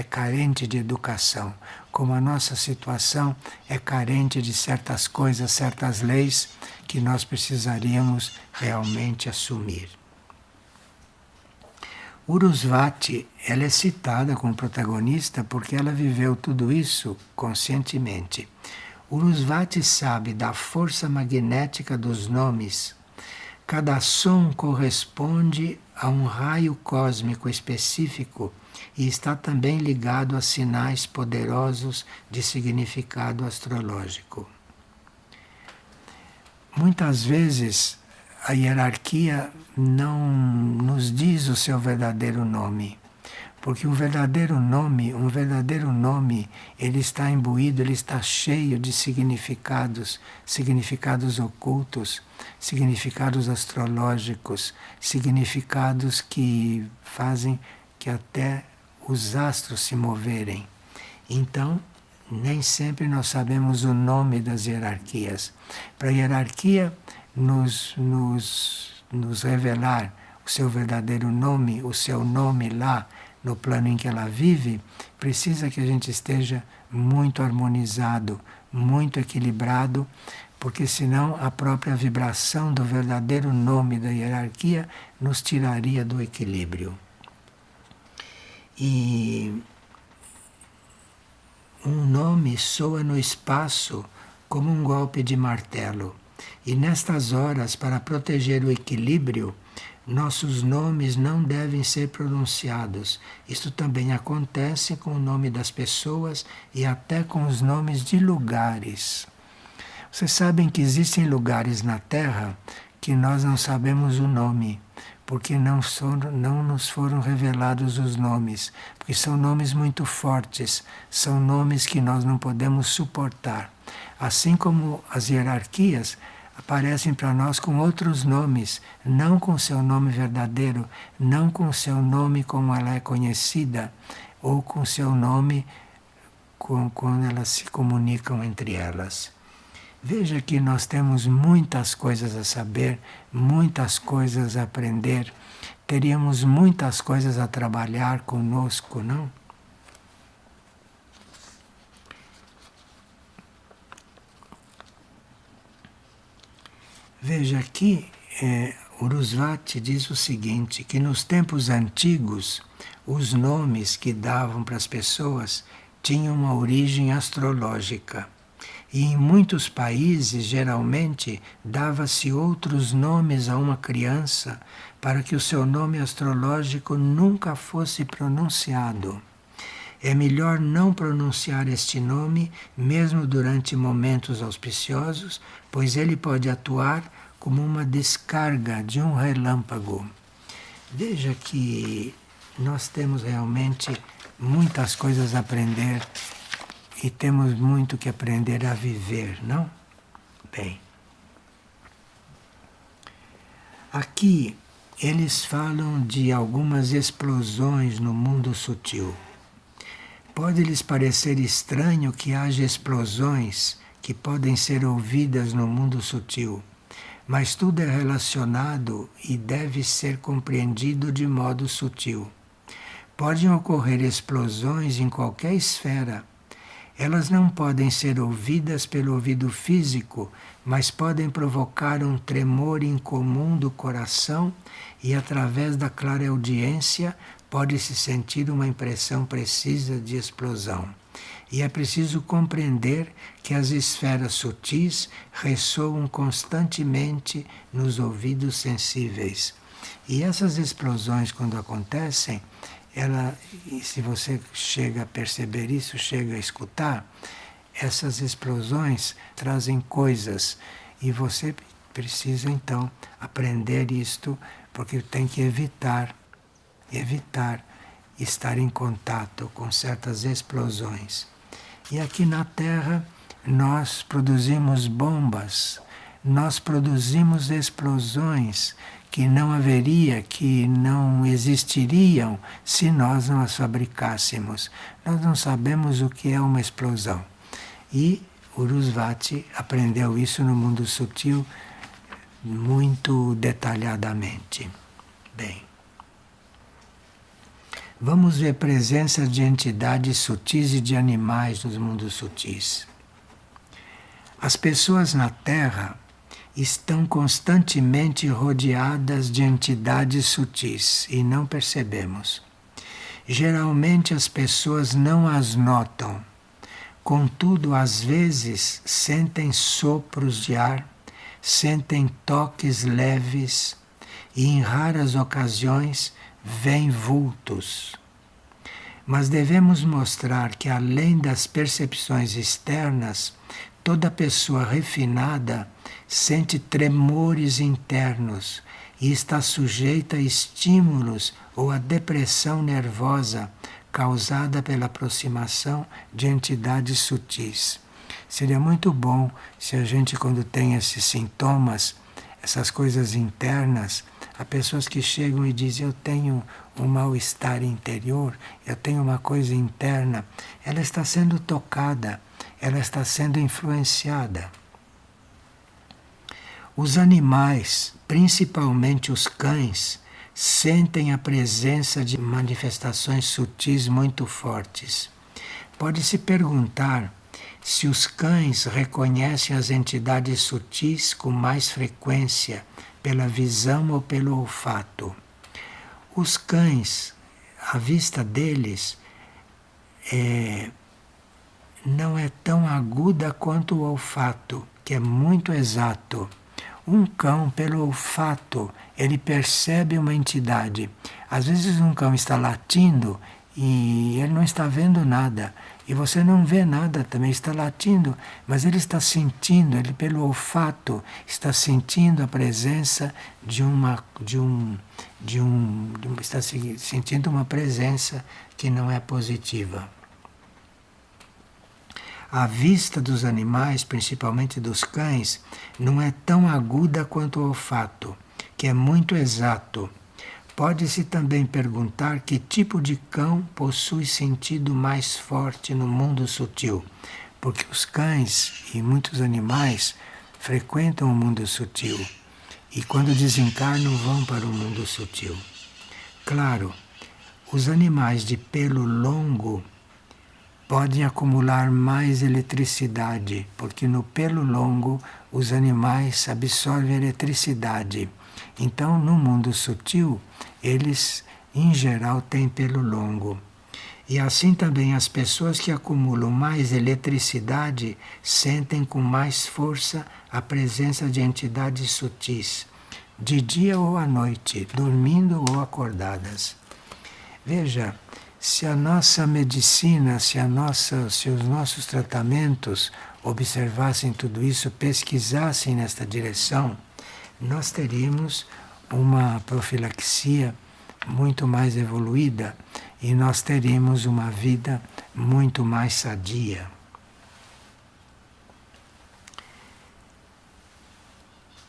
carente de educação, como a nossa situação é carente de certas coisas, certas leis que nós precisaríamos realmente assumir. Urusvati, ela é citada como protagonista porque ela viveu tudo isso conscientemente. Urusvati sabe da força magnética dos nomes. Cada som corresponde a um raio cósmico específico e está também ligado a sinais poderosos de significado astrológico. Muitas vezes a hierarquia não nos diz o seu verdadeiro nome, Porque um verdadeiro nome, ele está imbuído, ele está cheio de significados, significados ocultos, significados astrológicos, significados que fazem que até os astros se moverem. Então, nem sempre nós sabemos o nome das hierarquias. Para a hierarquia nos revelar o seu verdadeiro nome, o seu nome lá no plano em que ela vive, precisa que a gente esteja muito harmonizado, muito equilibrado, porque senão a própria vibração do verdadeiro nome da hierarquia nos tiraria do equilíbrio. E um nome soa no espaço como um golpe de martelo. E nestas horas, para proteger o equilíbrio, nossos nomes não devem ser pronunciados. Isto também acontece com o nome das pessoas e até com os nomes de lugares. Vocês sabem que existem lugares na Terra que nós não sabemos o nome, porque não nos foram revelados os nomes, porque são nomes muito fortes, são nomes que nós não podemos suportar. Assim como as hierarquias aparecem para nós com outros nomes, não com seu nome verdadeiro, não com seu nome como ela é conhecida, ou com seu nome quando elas se comunicam entre elas. Veja que nós temos muitas coisas a saber, muitas coisas a aprender, teríamos muitas coisas a trabalhar conosco, não? Veja aqui, Urusvati diz o seguinte, que nos tempos antigos, os nomes que davam para as pessoas tinham uma origem astrológica. E em muitos países, geralmente, dava-se outros nomes a uma criança para que o seu nome astrológico nunca fosse pronunciado. É melhor não pronunciar este nome, mesmo durante momentos auspiciosos, pois ele pode atuar como uma descarga de um relâmpago. Veja que nós temos realmente muitas coisas a aprender e temos muito que aprender a viver, não? Bem, aqui eles falam de algumas explosões no mundo sutil. Pode lhes parecer estranho que haja explosões que podem ser ouvidas no mundo sutil, mas tudo é relacionado e deve ser compreendido de modo sutil. Podem ocorrer explosões em qualquer esfera. Elas não podem ser ouvidas pelo ouvido físico, mas podem provocar um tremor incomum do coração e, através da clareaudiência, pode-se sentir uma impressão precisa de explosão. E é preciso compreender que as esferas sutis ressoam constantemente nos ouvidos sensíveis. E essas explosões, quando acontecem, se você chega a perceber isso, chega a escutar, essas explosões trazem coisas e você precisa então aprender isto, porque tem que evitar estar em contato com certas explosões. E aqui na Terra nós produzimos bombas, nós produzimos explosões que não haveria, que não existiriam se nós não as fabricássemos. Nós não sabemos o que é uma explosão. E Urusvati aprendeu isso no mundo sutil muito detalhadamente. Bem, vamos ver presença de entidades sutis e de animais nos mundos sutis. As pessoas na Terra estão constantemente rodeadas de entidades sutis e não percebemos. Geralmente as pessoas não as notam, contudo, às vezes sentem sopros de ar, sentem toques leves e, em raras ocasiões, veem vultos. Mas devemos mostrar que, além das percepções externas, toda pessoa refinada sente tremores internos e está sujeita a estímulos ou a depressão nervosa causada pela aproximação de entidades sutis. Seria muito bom se a gente, quando tem esses sintomas, essas coisas internas, há pessoas que chegam e dizem: eu tenho um mal-estar interior, eu tenho uma coisa interna. Ela está sendo tocada, ela está sendo influenciada. Os animais, principalmente os cães, sentem a presença de manifestações sutis muito fortes. Pode-se perguntar se os cães reconhecem as entidades sutis com mais frequência pela visão ou pelo olfato. Os cães, a vista deles não é tão aguda quanto o olfato, que é muito exato. Um cão, pelo olfato, ele percebe uma entidade. Às vezes um cão está latindo e ele não está vendo nada. E você não vê nada também, está latindo, mas ele está sentindo, ele pelo olfato está sentindo a presença está sentindo uma presença que não é positiva. A vista dos animais, principalmente dos cães, não é tão aguda quanto o olfato, que é muito exato. Pode-se também perguntar que tipo de cão possui sentido mais forte no mundo sutil, porque os cães e muitos animais frequentam o mundo sutil e quando desencarnam vão para o mundo sutil. Claro, os animais de pelo longo podem acumular mais eletricidade, porque no pelo longo os animais absorvem eletricidade. Então, no mundo sutil, eles, em geral, têm pelo longo. E assim também as pessoas que acumulam mais eletricidade sentem com mais força a presença de entidades sutis, de dia ou à noite, dormindo ou acordadas. Veja, se a nossa medicina, se os nossos tratamentos observassem tudo isso, pesquisassem nesta direção, nós teríamos uma profilaxia muito mais evoluída e nós teríamos uma vida muito mais sadia.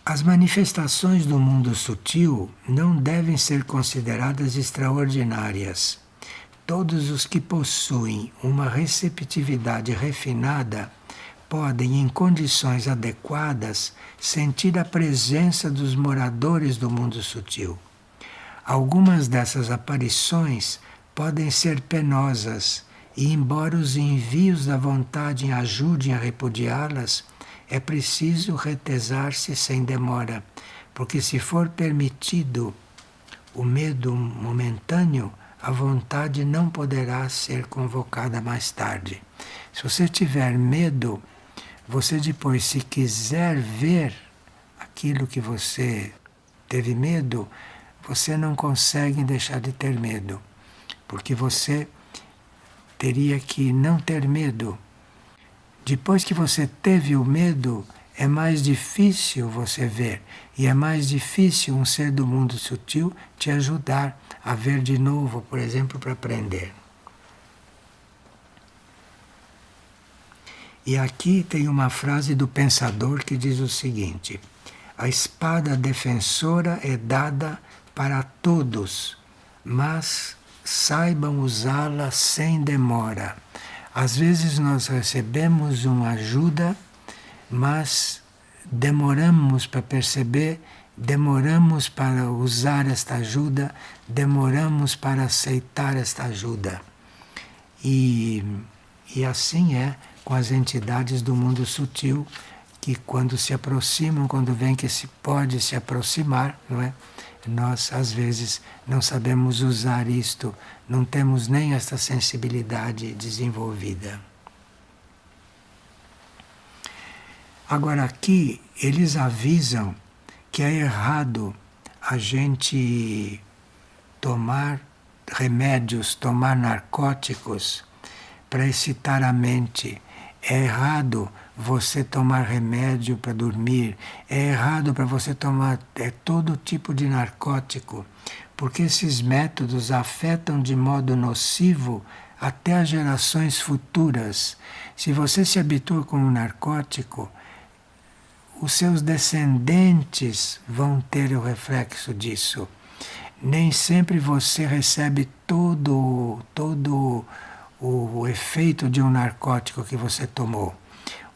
As manifestações do mundo sutil não devem ser consideradas extraordinárias. Todos os que possuem uma receptividade refinada podem, em condições adequadas, sentir a presença dos moradores do mundo sutil. Algumas dessas aparições podem ser penosas e, embora os envios da vontade ajudem a repudiá-las, é preciso retesar-se sem demora, porque se for permitido o medo momentâneo, a vontade não poderá ser convocada mais tarde. Se você tiver medo, você depois, se quiser ver aquilo que você teve medo, você não consegue deixar de ter medo, porque você teria que não ter medo. Depois que você teve o medo, é mais difícil você ver, e é mais difícil um ser do mundo sutil te ajudar a ver de novo, por exemplo, para aprender. E aqui tem uma frase do pensador que diz o seguinte: a espada defensora é dada para todos, mas saibam usá-la sem demora. Às vezes nós recebemos uma ajuda, mas demoramos para perceber, demoramos para usar esta ajuda, demoramos para aceitar esta ajuda. E assim é com as entidades do mundo sutil, que quando se aproximam, quando vem que se pode se aproximar, não é? Nós, às vezes, não sabemos usar isto, não temos nem esta sensibilidade desenvolvida. Agora, aqui, eles avisam que é errado a gente tomar remédios, tomar narcóticos para excitar a mente. É errado você tomar remédio para dormir, é errado para você tomar todo tipo de narcótico, porque esses métodos afetam de modo nocivo até as gerações futuras. Se você se habitua com um narcótico, os seus descendentes vão ter o reflexo disso. Nem sempre você recebe todo o efeito de um narcótico que você tomou.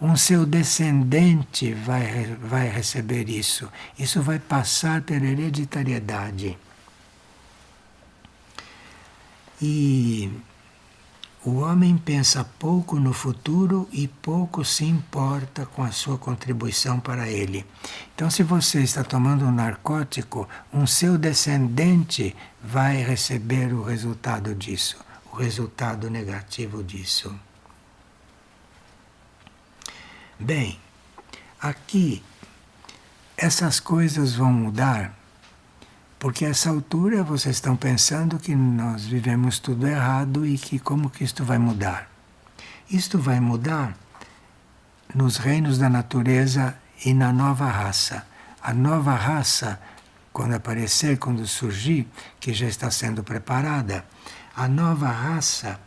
Um seu descendente vai receber isso. Isso vai passar pela hereditariedade. E o homem pensa pouco no futuro e pouco se importa com a sua contribuição para ele. Então, se você está tomando um narcótico, um seu descendente vai receber o resultado disso, o resultado negativo disso. Bem, aqui essas coisas vão mudar, porque a essa altura vocês estão pensando que nós vivemos tudo errado e que como que isto vai mudar? Isto vai mudar nos reinos da natureza e na nova raça. A nova raça, quando aparecer, quando surgir, que já está sendo preparada, a nova raça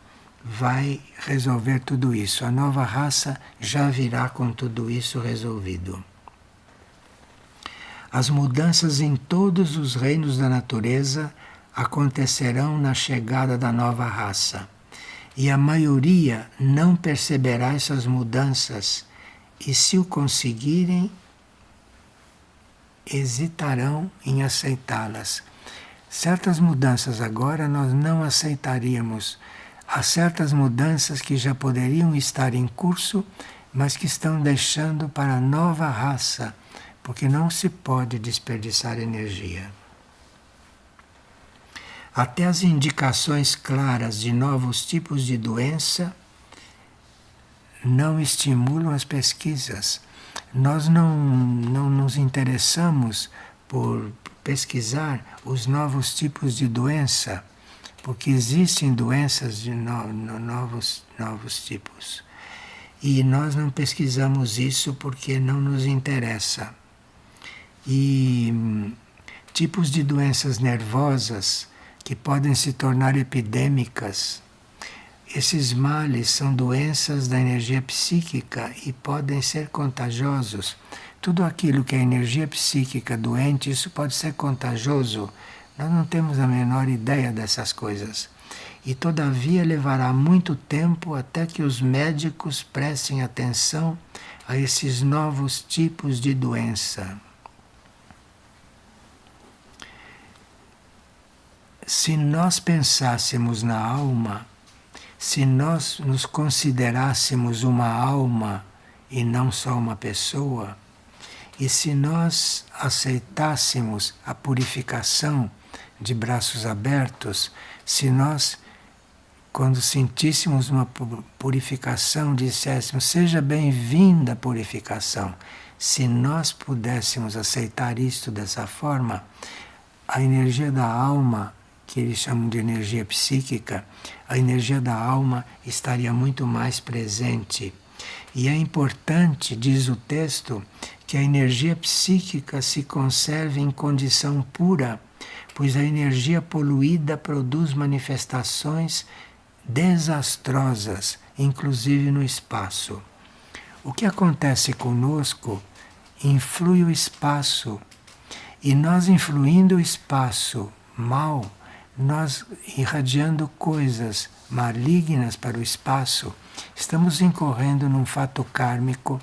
vai resolver tudo isso. A nova raça já virá com tudo isso resolvido. As mudanças em todos os reinos da natureza acontecerão na chegada da nova raça. E a maioria não perceberá essas mudanças e, se o conseguirem, hesitarão em aceitá-las. Certas mudanças agora nós não aceitaríamos. Há certas mudanças que já poderiam estar em curso, mas que estão deixando para a nova raça, porque não se pode desperdiçar energia. Até as indicações claras de novos tipos de doença não estimulam as pesquisas. Nós não nos interessamos por pesquisar os novos tipos de doença, porque existem doenças de novos tipos. E nós não pesquisamos isso porque não nos interessa. E tipos de doenças nervosas que podem se tornar epidêmicas. Esses males são doenças da energia psíquica e podem ser contagiosos. Tudo aquilo que é energia psíquica doente, isso pode ser contagioso. Nós não temos a menor ideia dessas coisas. E todavia levará muito tempo até que os médicos prestem atenção a esses novos tipos de doença. Se nós pensássemos na alma, se nós nos considerássemos uma alma e não só uma pessoa, e se nós aceitássemos a purificação de braços abertos, se nós, quando sentíssemos uma purificação, disséssemos, seja bem-vinda a purificação, se nós pudéssemos aceitar isto dessa forma, a energia da alma, que eles chamam de energia psíquica, a energia da alma estaria muito mais presente. E é importante, diz o texto, que a energia psíquica se conserve em condição pura, pois a energia poluída produz manifestações desastrosas, inclusive no espaço. O que acontece conosco influi o espaço, e nós influindo o espaço mal, nós irradiando coisas malignas para o espaço, estamos incorrendo num fato kármico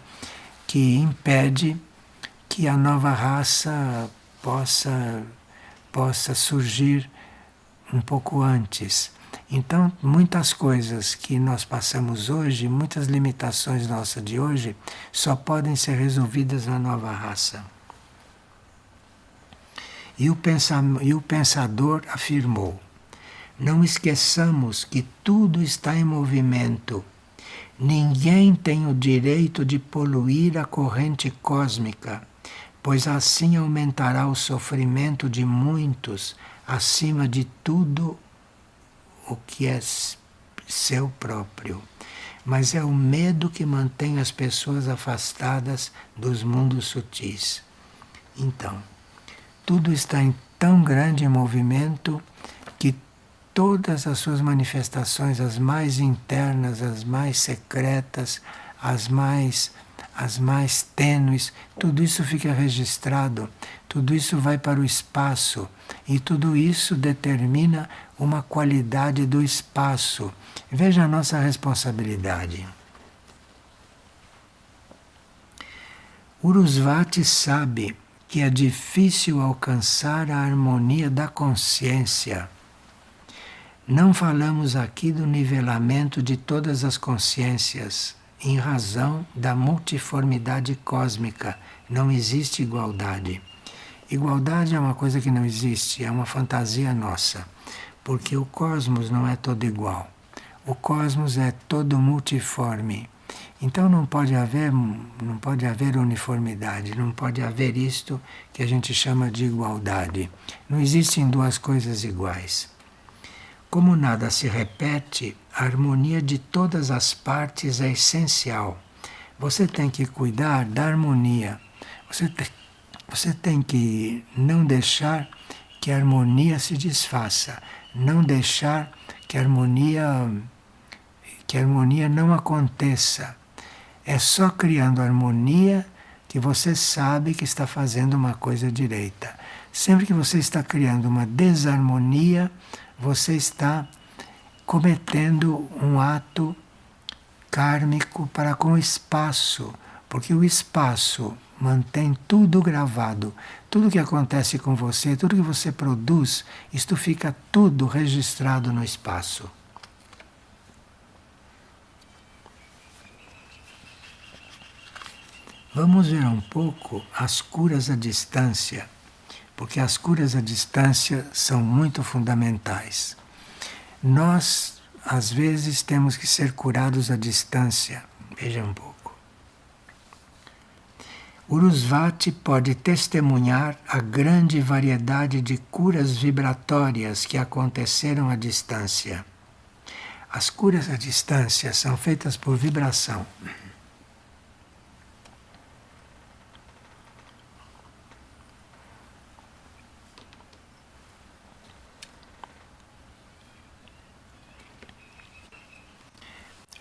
que impede que a nova raça possa surgir um pouco antes. Então, muitas coisas que nós passamos hoje, muitas limitações nossas de hoje, só podem ser resolvidas na nova raça. E o pensador afirmou: não esqueçamos que tudo está em movimento. Ninguém tem o direito de poluir a corrente cósmica, pois assim aumentará o sofrimento de muitos acima de tudo o que é seu próprio. mas é o medo que mantém as pessoas afastadas dos mundos sutis. Então, tudo está em tão grande movimento que todas as suas manifestações, as mais internas, as mais secretas, as mais tênues, tudo isso fica registrado, tudo isso vai para o espaço e tudo isso determina uma qualidade do espaço. Veja a nossa responsabilidade. Urusvati sabe que é difícil alcançar a harmonia da consciência. Não falamos aqui do nivelamento de todas as consciências, em razão da multiformidade cósmica. Não existe igualdade. Igualdade é uma coisa que não existe, é uma fantasia nossa, porque o cosmos não é todo igual. O cosmos é todo multiforme. Então não pode haver uniformidade, não pode haver isto que a gente chama de igualdade. Não existem duas coisas iguais. Como nada se repete, a harmonia de todas as partes é essencial. Você tem que cuidar da harmonia. Você tem que não deixar que a harmonia se desfaça, não deixar que a harmonia não aconteça. É só criando harmonia que você sabe que está fazendo uma coisa direita. Sempre que você está criando uma desarmonia, você está cometendo um ato kármico para com o espaço, porque o espaço mantém tudo gravado. Tudo que acontece com você, tudo que você produz, isto fica tudo registrado no espaço. Vamos ver um pouco as curas à distância, porque as curas à distância são muito fundamentais. Nós, às vezes, temos que ser curados à distância. Veja um pouco. Urusvati pode testemunhar a grande variedade de curas vibratórias que aconteceram à distância. As curas à distância são feitas por vibração.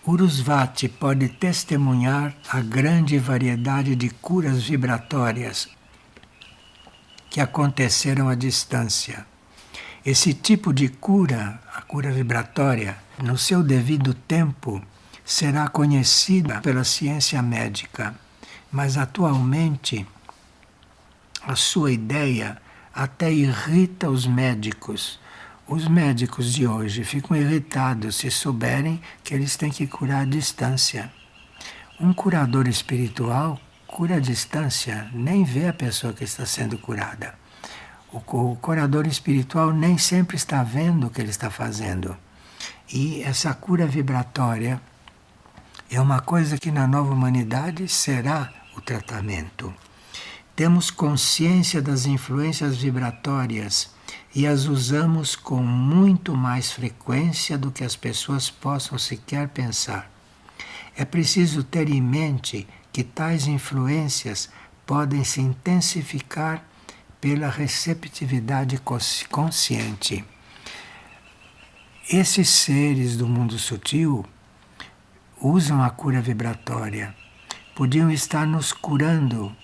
Urusvati pode testemunhar a grande variedade de curas vibratórias que aconteceram à distância. Esse tipo de cura, a cura vibratória, no seu devido tempo, será conhecida pela ciência médica, mas atualmente a sua ideia até irrita os médicos. Os médicos de hoje ficam irritados se souberem que eles têm que curar à distância. Um curador espiritual cura à distância, nem vê a pessoa que está sendo curada. O curador espiritual nem sempre está vendo o que ele está fazendo. E essa cura vibratória é uma coisa que na nova humanidade será o tratamento. Temos consciência das influências vibratórias e as usamos com muito mais frequência do que as pessoas possam sequer pensar. É preciso ter em mente que tais influências podem se intensificar pela receptividade consciente. Esses seres do mundo sutil usam a cura vibratória. Podiam estar nos curando,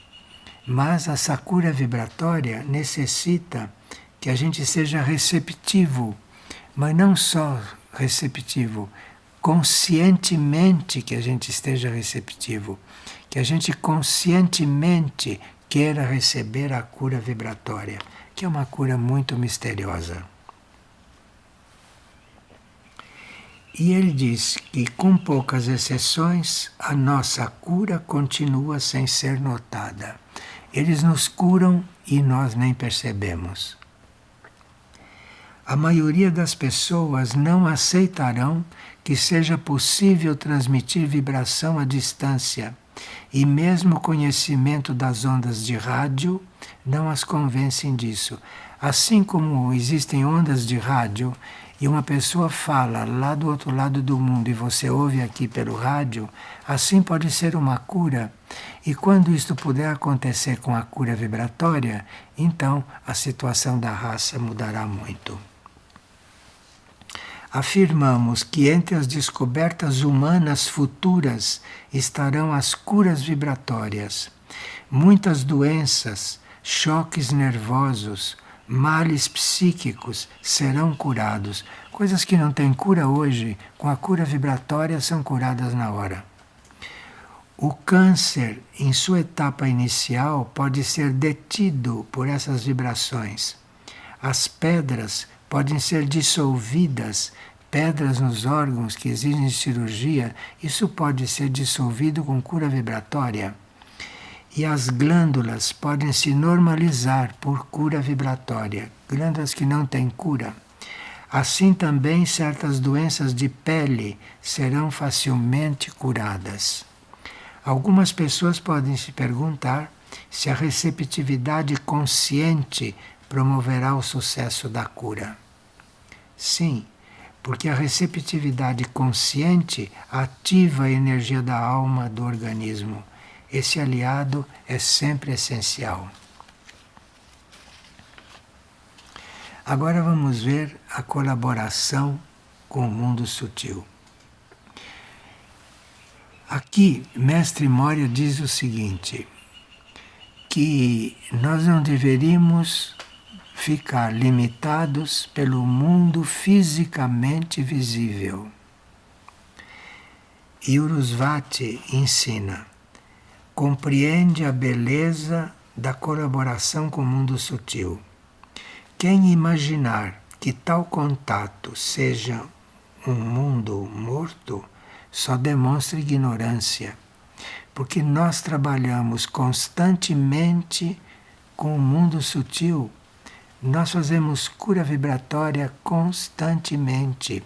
mas essa cura vibratória necessita que a gente seja receptivo, mas não só receptivo, conscientemente que a gente esteja receptivo, que a gente conscientemente queira receber a cura vibratória, que é uma cura muito misteriosa. E ele diz que, com poucas exceções, a nossa cura continua sem ser notada. Eles nos curam e nós nem percebemos. A maioria das pessoas não aceitarão que seja possível transmitir vibração à distância, e mesmo o conhecimento das ondas de rádio não as convencem disso. Assim como existem ondas de rádio, e uma pessoa fala lá do outro lado do mundo e você ouve aqui pelo rádio, assim pode ser uma cura. E quando isto puder acontecer com a cura vibratória, então a situação da raça mudará muito. Afirmamos que entre as descobertas humanas futuras estarão as curas vibratórias. Muitas doenças, choques nervosos, males psíquicos serão curados. Coisas que não têm cura hoje, com a cura vibratória são curadas na hora. O câncer, em sua etapa inicial, pode ser detido por essas vibrações. As pedras podem ser dissolvidas, pedras nos órgãos que exigem cirurgia, isso pode ser dissolvido com cura vibratória. E as glândulas podem se normalizar por cura vibratória, glândulas que não têm cura. Assim também certas doenças de pele serão facilmente curadas. Algumas pessoas podem se perguntar se a receptividade consciente promoverá o sucesso da cura. Sim, porque a receptividade consciente ativa a energia da alma do organismo. Esse aliado é sempre essencial. Agora vamos ver a colaboração com o mundo sutil. Aqui, Mestre Moria diz o seguinte, que nós não deveríamos ficar limitados pelo mundo fisicamente visível. E Urusvati ensina, compreende a beleza da colaboração com o mundo sutil. Quem imaginar que tal contato seja um mundo morto, só demonstra ignorância, porque nós trabalhamos constantemente com o mundo sutil. Nós fazemos cura vibratória constantemente.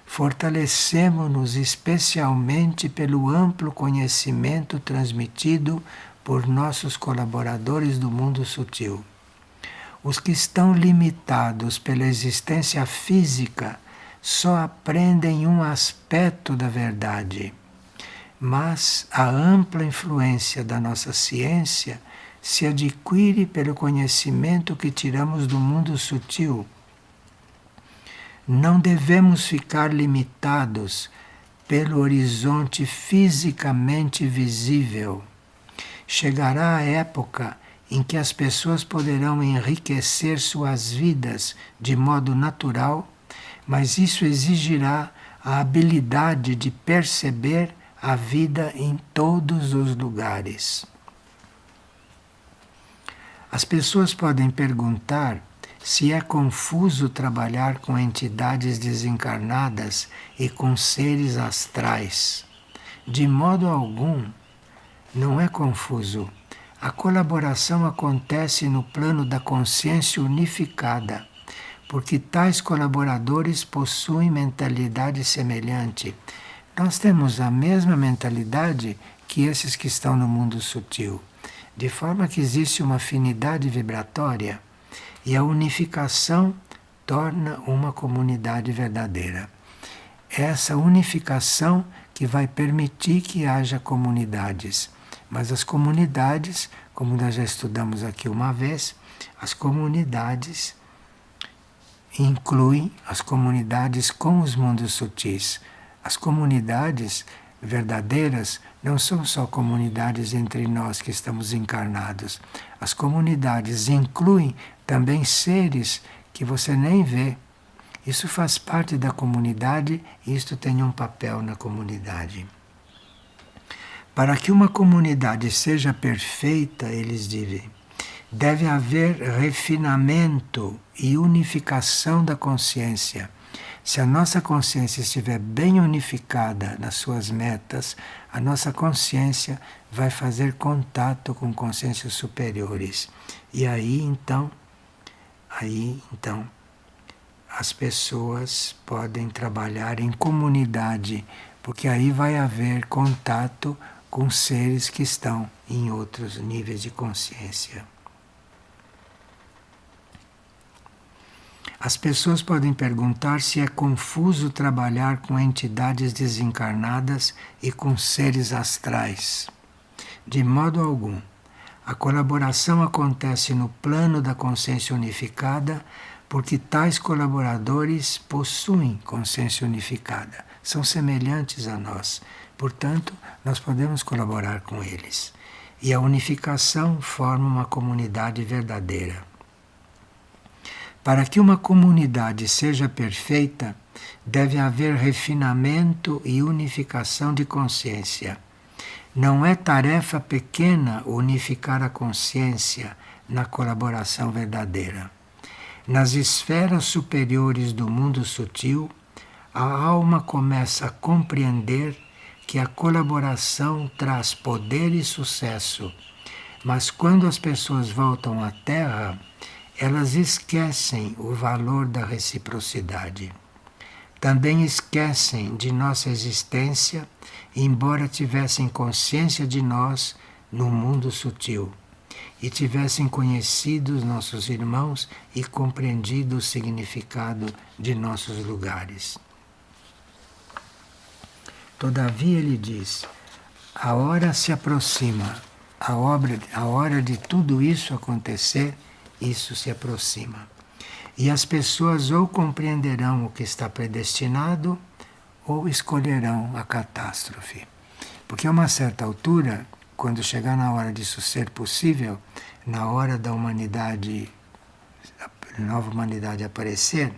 Fortalecemos-nos especialmente pelo amplo conhecimento transmitido por nossos colaboradores do mundo sutil. Os que estão limitados pela existência física só aprendem um aspecto da verdade, mas a ampla influência da nossa ciência se adquire pelo conhecimento que tiramos do mundo sutil. Não devemos ficar limitados pelo horizonte fisicamente visível. Chegará a época em que as pessoas poderão enriquecer suas vidas de modo natural, mas isso exigirá a habilidade de perceber a vida em todos os lugares. As pessoas podem perguntar se é confuso trabalhar com entidades desencarnadas e com seres astrais. De modo algum, não é confuso. A colaboração acontece no plano da consciência unificada, porque tais colaboradores possuem mentalidade semelhante. Nós temos a mesma mentalidade que esses que estão no mundo sutil, de forma que existe uma afinidade vibratória e a unificação torna uma comunidade verdadeira. Essa unificação que vai permitir que haja comunidades. Mas as comunidades, como nós já estudamos aqui uma vez, as comunidades incluem as comunidades com os mundos sutis. As comunidades verdadeiras não são só comunidades entre nós que estamos encarnados. As comunidades incluem também seres que você nem vê. Isso faz parte da comunidade e isto tem um papel na comunidade. Para que uma comunidade seja perfeita, eles dizem, deve haver refinamento e unificação da consciência. Se a nossa consciência estiver bem unificada nas suas metas, a nossa consciência vai fazer contato com consciências superiores. E aí então, as pessoas podem trabalhar em comunidade, porque aí vai haver contato com seres que estão em outros níveis de consciência. As pessoas podem perguntar se é confuso trabalhar com entidades desencarnadas e com seres astrais. De modo algum. A colaboração acontece no plano da consciência unificada porque tais colaboradores possuem consciência unificada, são semelhantes a nós. Portanto, nós podemos colaborar com eles. E a unificação forma uma comunidade verdadeira. Para que uma comunidade seja perfeita, deve haver refinamento e unificação de consciência. Não é tarefa pequena unificar a consciência na colaboração verdadeira. Nas esferas superiores do mundo sutil, a alma começa a compreender que a colaboração traz poder e sucesso, mas quando as pessoas voltam à Terra, elas esquecem o valor da reciprocidade. Também esquecem de nossa existência, embora tivessem consciência de nós no mundo sutil e tivessem conhecido os nossos irmãos e compreendido o significado de nossos lugares. Todavia, ele diz, a hora se aproxima, a hora de tudo isso acontecer, isso se aproxima. E as pessoas ou compreenderão o que está predestinado ou escolherão a catástrofe. Porque a uma certa altura, quando chegar na hora disso ser possível, na hora da humanidade, a nova humanidade aparecer,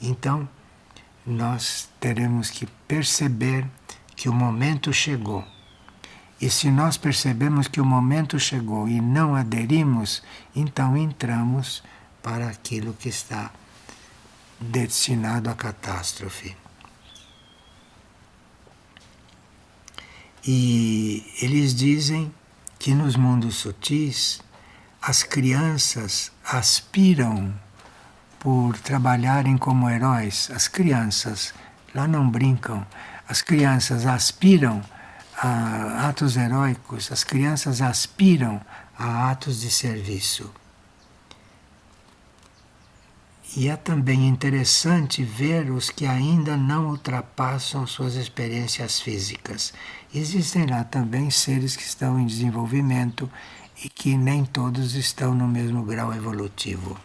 então nós teremos que perceber que o momento chegou. E se nós percebemos que o momento chegou e não aderimos, então entramos para aquilo que está destinado à catástrofe. E eles dizem que nos mundos sutis as crianças aspiram por trabalharem como heróis. As crianças lá não brincam. As crianças aspiram a atos heróicos, as crianças aspiram a atos de serviço. E é também interessante ver os que ainda não ultrapassam suas experiências físicas. Existem lá também seres que estão em desenvolvimento e que nem todos estão no mesmo grau evolutivo.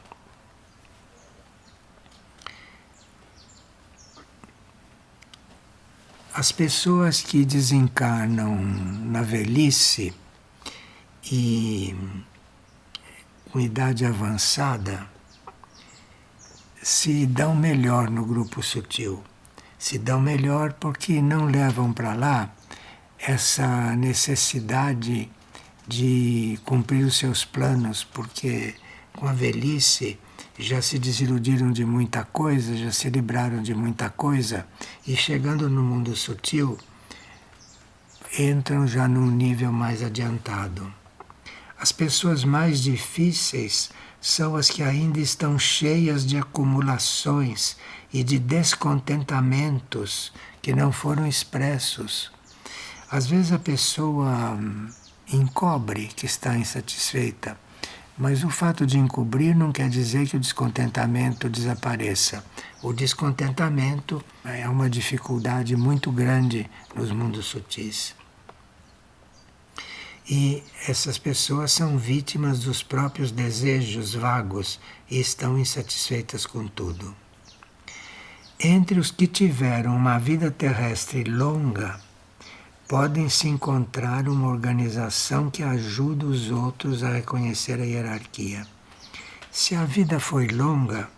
As pessoas que desencarnam na velhice e com idade avançada se dão melhor no grupo sutil. Se dão melhor porque não levam para lá essa necessidade de cumprir os seus planos, porque com a velhice já se desiludiram de muita coisa, já se libraram de muita coisa, e chegando no mundo sutil, entram já num nível mais adiantado. As pessoas mais difíceis são as que ainda estão cheias de acumulações e de descontentamentos que não foram expressos. Às vezes a pessoa encobre que está insatisfeita, mas o fato de encobrir não quer dizer que o descontentamento desapareça. O descontentamento é uma dificuldade muito grande nos mundos sutis. E essas pessoas são vítimas dos próprios desejos vagos e estão insatisfeitas com tudo. Entre os que tiveram uma vida terrestre longa, podem-se encontrar uma organização que ajuda os outros a reconhecer a hierarquia. Se a vida foi longa,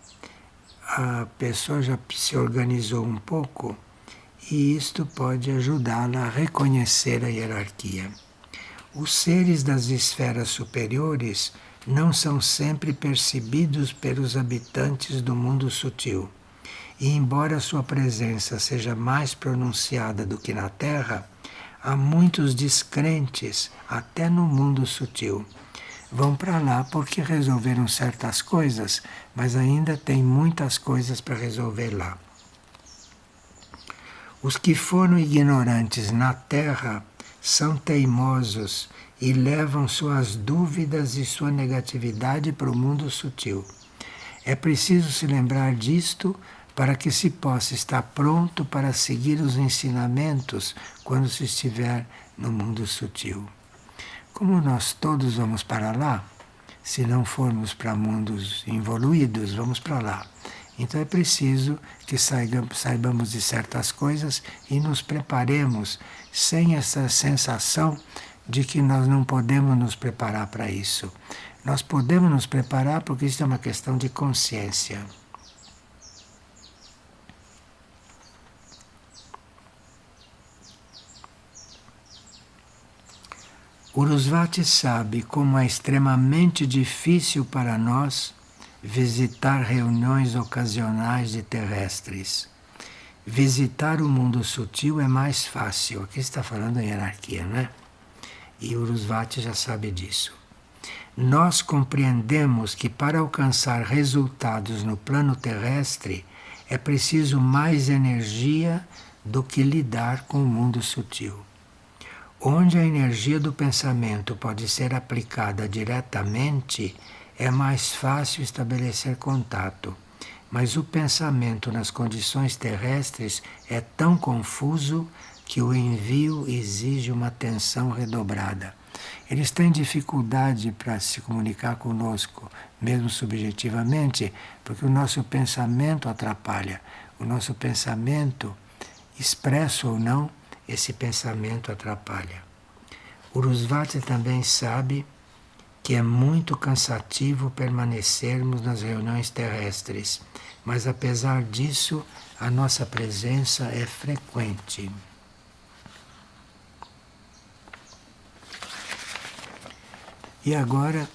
a pessoa já se organizou um pouco e isto pode ajudá-la a reconhecer a hierarquia. Os seres das esferas superiores não são sempre percebidos pelos habitantes do mundo sutil. E embora sua presença seja mais pronunciada do que na Terra, há muitos descrentes, até no mundo sutil. Vão para lá porque resolveram certas coisas, mas ainda tem muitas coisas para resolver lá. Os que foram ignorantes na Terra são teimosos e levam suas dúvidas e sua negatividade para o mundo sutil. É preciso se lembrar disto para que se possa estar pronto para seguir os ensinamentos quando se estiver no mundo sutil. Como nós todos vamos para lá, se não formos para mundos evoluídos, vamos para lá. Então é preciso que saibamos de certas coisas e nos preparemos sem essa sensação de que nós não podemos nos preparar para isso. Nós podemos nos preparar porque isso é uma questão de consciência. Urusvati sabe como é extremamente difícil para nós visitar reuniões ocasionais de terrestres. Visitar o mundo sutil é mais fácil. Aqui está falando em hierarquia, né? E Urusvati já sabe disso. Nós compreendemos que para alcançar resultados no plano terrestre é preciso mais energia do que lidar com o mundo sutil. Onde a energia do pensamento pode ser aplicada diretamente, é mais fácil estabelecer contato. Mas o pensamento nas condições terrestres é tão confuso que o envio exige uma atenção redobrada. Eles têm dificuldade para se comunicar conosco, mesmo subjetivamente, porque o nosso pensamento atrapalha. O nosso pensamento, expresso ou não, esse pensamento atrapalha. Urusvati também sabe que é muito cansativo permanecermos nas reuniões terrestres, mas apesar disso, a nossa presença é frequente. E agora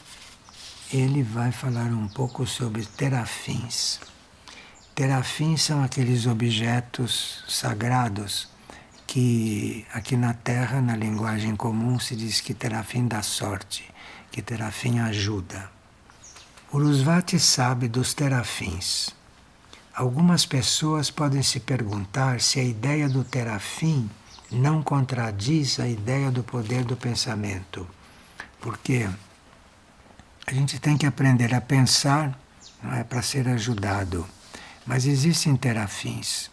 ele vai falar um pouco sobre terafins. Terafins são aqueles objetos sagrados que aqui na Terra, na linguagem comum, se diz que terafim dá sorte, que terafim ajuda. Urusvati sabe dos terafins. Algumas pessoas podem se perguntar se a ideia do terafim não contradiz a ideia do poder do pensamento. Porque a gente tem que aprender a pensar, não é para ser ajudado. Mas existem terafins.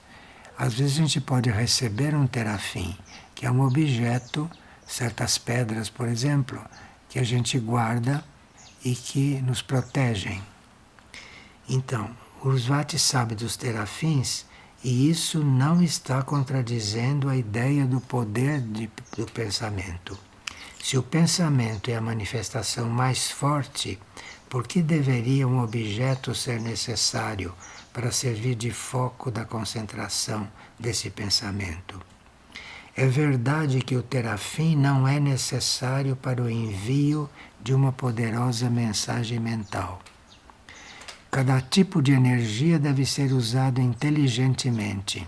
Às vezes a gente pode receber um terafim, que é um objeto, certas pedras, por exemplo, que a gente guarda e que nos protegem. Então, Urusvati sabe dos terafins e isso não está contradizendo a ideia do poder do pensamento. Se o pensamento é a manifestação mais forte, por que deveria um objeto ser necessário para servir de foco da concentração desse pensamento? É verdade que o terafim não é necessário para o envio de uma poderosa mensagem mental. Cada tipo de energia deve ser usado inteligentemente.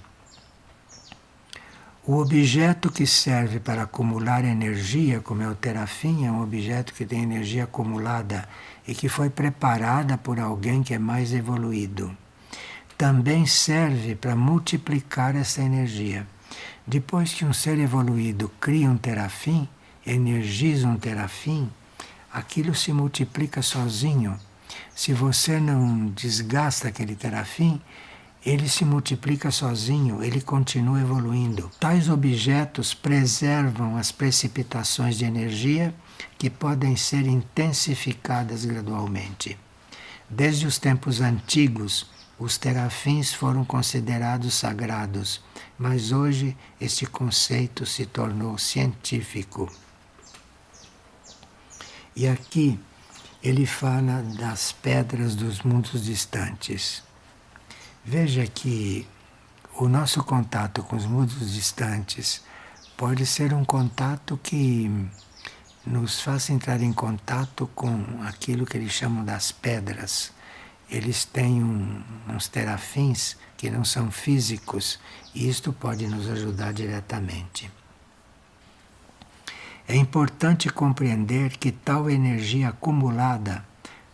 O objeto que serve para acumular energia, como é o terafim, é um objeto que tem energia acumulada e que foi preparada por alguém que é mais evoluído. Também serve para multiplicar essa energia. Depois que um ser evoluído cria um terafim, energiza um terafim, aquilo se multiplica sozinho. Se você não desgasta aquele terafim, ele se multiplica sozinho, ele continua evoluindo. Tais objetos preservam as precipitações de energia que podem ser intensificadas gradualmente. Desde os tempos antigos, os terafins foram considerados sagrados, mas hoje este conceito se tornou científico. E aqui ele fala das pedras dos mundos distantes. Veja que o nosso contato com os mundos distantes pode ser um contato que nos faça entrar em contato com aquilo que eles chamam das pedras. Eles têm uns terafins que não são físicos e isto pode nos ajudar diretamente. É importante compreender que tal energia acumulada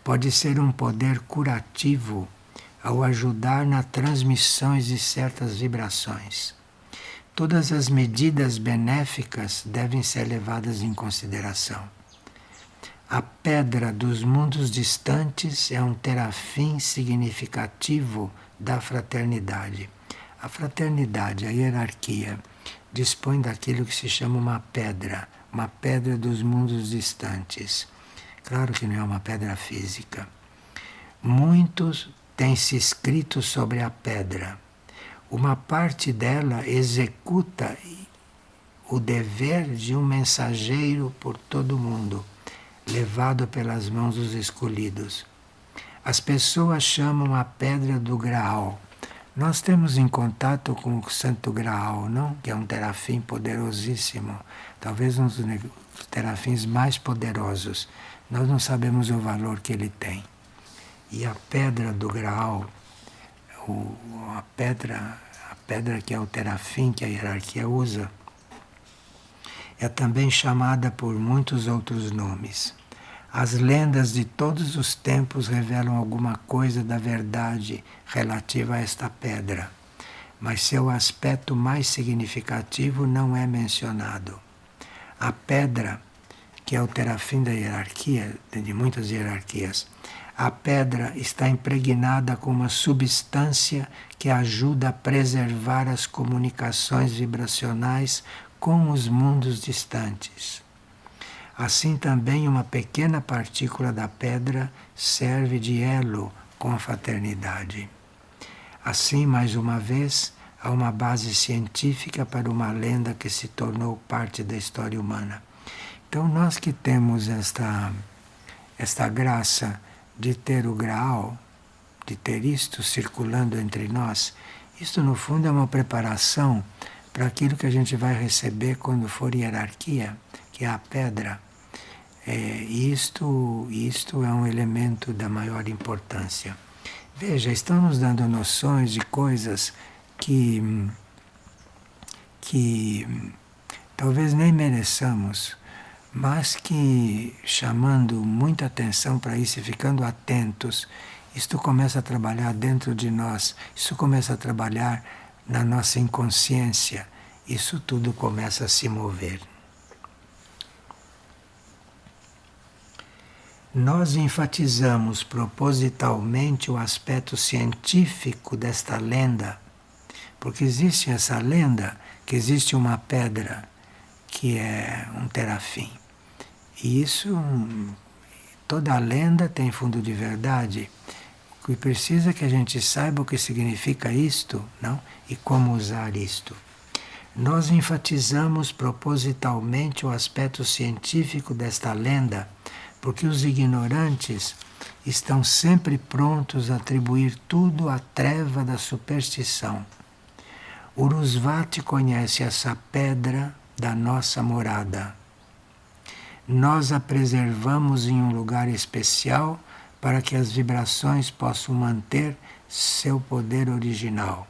pode ser um poder curativo ao ajudar na transmissão de certas vibrações. Todas as medidas benéficas devem ser levadas em consideração. A pedra dos mundos distantes é um terafim significativo da fraternidade. A fraternidade, a hierarquia, dispõe daquilo que se chama uma pedra dos mundos distantes. Claro que não é uma pedra física. Muitos têm se escrito sobre a pedra. Uma parte dela executa o dever de um mensageiro por todo o mundo, levado pelas mãos dos escolhidos. As pessoas chamam a pedra do Graal. Nós temos em contato com o Santo Graal, não? Que é um terafim poderosíssimo, talvez um dos terafins mais poderosos. Nós não sabemos o valor que ele tem. E a pedra do Graal, a pedra que é o terafim que a hierarquia usa, é também chamada por muitos outros nomes. As lendas de todos os tempos revelam alguma coisa da verdade relativa a esta pedra, mas seu aspecto mais significativo não é mencionado. A pedra, que é o terafim da hierarquia, de muitas hierarquias, a pedra está impregnada com uma substância que ajuda a preservar as comunicações vibracionais com os mundos distantes. Assim também uma pequena partícula da pedra serve de elo com a fraternidade. Assim, mais uma vez, há uma base científica para uma lenda que se tornou parte da história humana. Então nós que temos esta graça de ter o Graal, de ter isto circulando entre nós, isto no fundo é uma preparação para aquilo que a gente vai receber quando for hierarquia, que é a pedra. Isto é um elemento da maior importância. Veja, estão nos dando noções de coisas que talvez nem mereçamos, mas que, chamando muita atenção para isso e ficando atentos, isto começa a trabalhar dentro de nós, isso começa a trabalhar na nossa inconsciência, isso tudo começa a se mover. Nós enfatizamos propositalmente o aspecto científico desta lenda, porque existe essa lenda que existe uma pedra que é um terafim. E isso, toda a lenda tem fundo de verdade. O que precisa é que a gente saiba o que significa isto, não? E como usar isto. Nós enfatizamos propositalmente o aspecto científico desta lenda, porque os ignorantes estão sempre prontos a atribuir tudo à treva da superstição. Urusvati conhece essa pedra da nossa morada. Nós a preservamos em um lugar especial para que as vibrações possam manter seu poder original.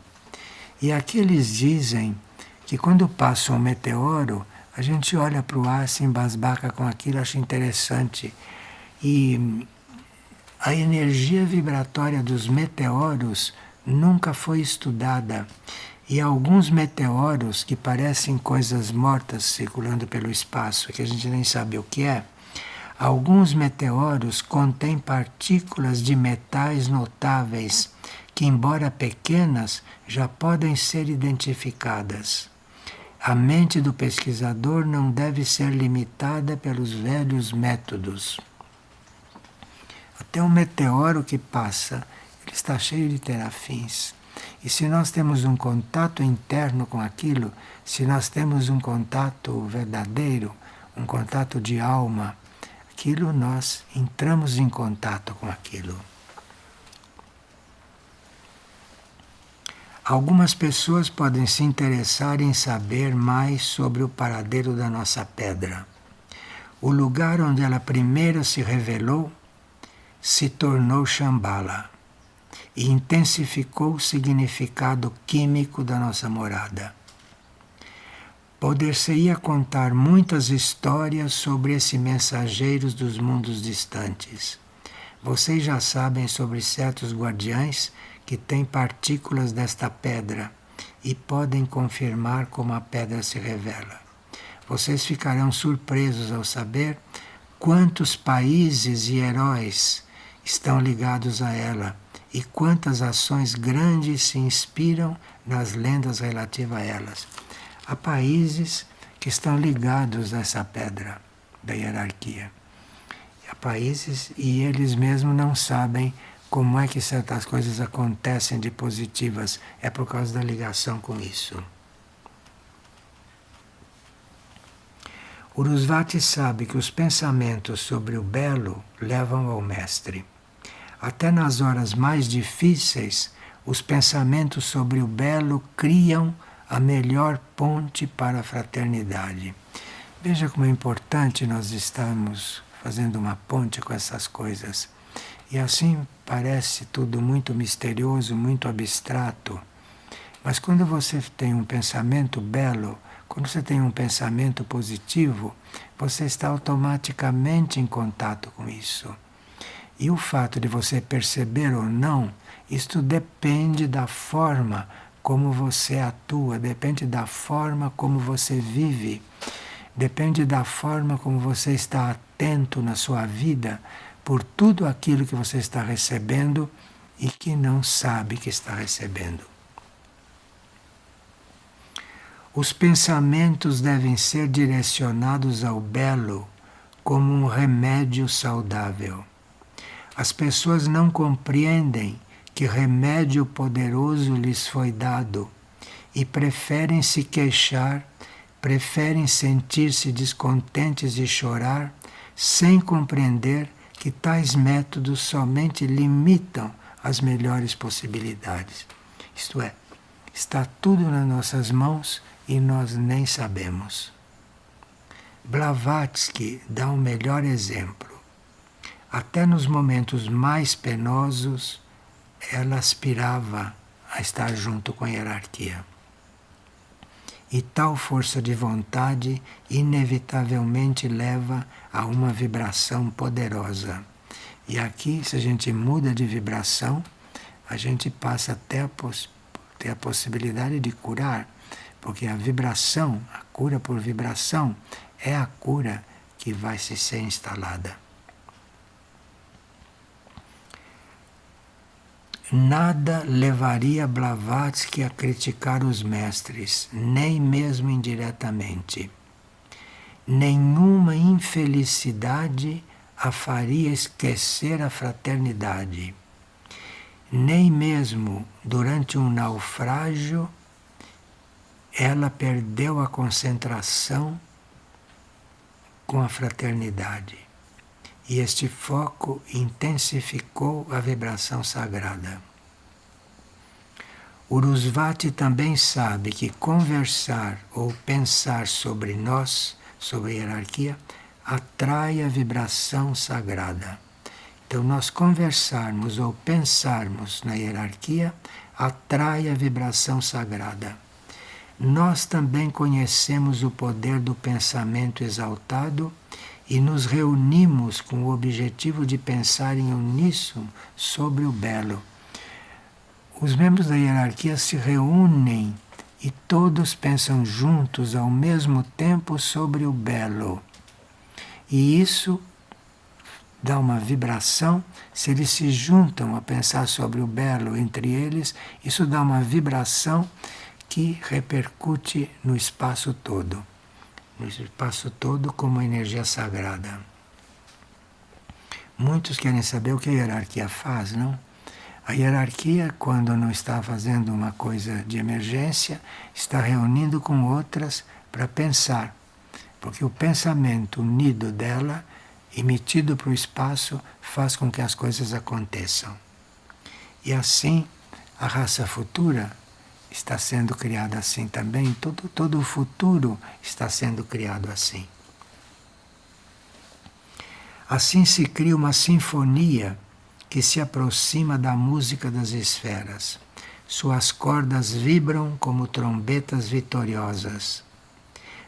E aqui eles dizem que quando passa um meteoro, a gente olha para o ar, se embasbaca com aquilo, acha interessante. E a energia vibratória dos meteoros nunca foi estudada. E alguns meteoros que parecem coisas mortas circulando pelo espaço, que a gente nem sabe o que é, alguns meteoros contêm partículas de metais notáveis que, embora pequenas, já podem ser identificadas. A mente do pesquisador não deve ser limitada pelos velhos métodos. Até um meteoro que passa, ele está cheio de terafins. E se nós temos um contato interno com aquilo, se nós temos um contato verdadeiro, um contato de alma, aquilo nós entramos em contato com aquilo. Algumas pessoas podem se interessar em saber mais sobre o paradeiro da nossa pedra. O lugar onde ela primeiro se revelou se tornou Shambhala e intensificou o significado químico da nossa morada. Poder-se-ia contar muitas histórias sobre esses mensageiros dos mundos distantes. Vocês já sabem sobre certos guardiães que têm partículas desta pedra e podem confirmar como a pedra se revela. Vocês ficarão surpresos ao saber quantos países e heróis estão ligados a ela e quantas ações grandes se inspiram nas lendas relativas a elas. Há países que estão ligados a essa pedra da hierarquia. Há países e eles mesmos não sabem como é que certas coisas acontecem de positivas. É por causa da ligação com isso. Urusvati sabe que os pensamentos sobre o belo levam ao mestre. Até nas horas mais difíceis, os pensamentos sobre o belo criam a melhor ponte para a fraternidade. Veja como é importante nós estarmos fazendo uma ponte com essas coisas. E assim parece tudo muito misterioso, muito abstrato. Mas quando você tem um pensamento belo, quando você tem um pensamento positivo, você está automaticamente em contato com isso. E o fato de você perceber ou não, isto depende da forma como você atua, depende da forma como você vive, depende da forma como você está atento na sua vida por tudo aquilo que você está recebendo e que não sabe que está recebendo. Os pensamentos devem ser direcionados ao belo como um remédio saudável. As pessoas não compreendem que remédio poderoso lhes foi dado e preferem se queixar, preferem sentir-se descontentes e chorar, sem compreender que tais métodos somente limitam as melhores possibilidades. Isto é, está tudo nas nossas mãos e nós nem sabemos. Blavatsky dá um melhor exemplo. Até nos momentos mais penosos, ela aspirava a estar junto com a hierarquia. E tal força de vontade inevitavelmente leva a uma vibração poderosa. E aqui, se a gente muda de vibração, a gente passa até a ter a possibilidade de curar, porque a vibração, a cura por vibração, é a cura que vai se ser instalada. Nada levaria Blavatsky a criticar os mestres, nem mesmo indiretamente. Nenhuma infelicidade a faria esquecer a fraternidade. Nem mesmo durante um naufrágio ela perdeu a concentração com a fraternidade. E este foco intensificou a vibração sagrada. Urusvati também sabe que conversar ou pensar sobre nós, sobre a hierarquia, atrai a vibração sagrada. Então, nós conversarmos ou pensarmos na hierarquia atrai a vibração sagrada. Nós também conhecemos o poder do pensamento exaltado e nos reunimos com o objetivo de pensar em uníssono sobre o belo. Os membros da hierarquia se reúnem e todos pensam juntos ao mesmo tempo sobre o belo. E isso dá uma vibração. Se eles se juntam a pensar sobre o belo entre eles, isso dá uma vibração que repercute no espaço todo. No espaço todo como energia sagrada. Muitos querem saber o que a hierarquia faz, não? A hierarquia, quando não está fazendo uma coisa de emergência, está reunindo com outras para pensar. Porque o pensamento unido dela, emitido para o espaço, faz com que as coisas aconteçam. E assim, a raça futura está sendo criada assim também, todo o futuro está sendo criado assim. Assim se cria uma sinfonia que se aproxima da música das esferas. Suas cordas vibram como trombetas vitoriosas.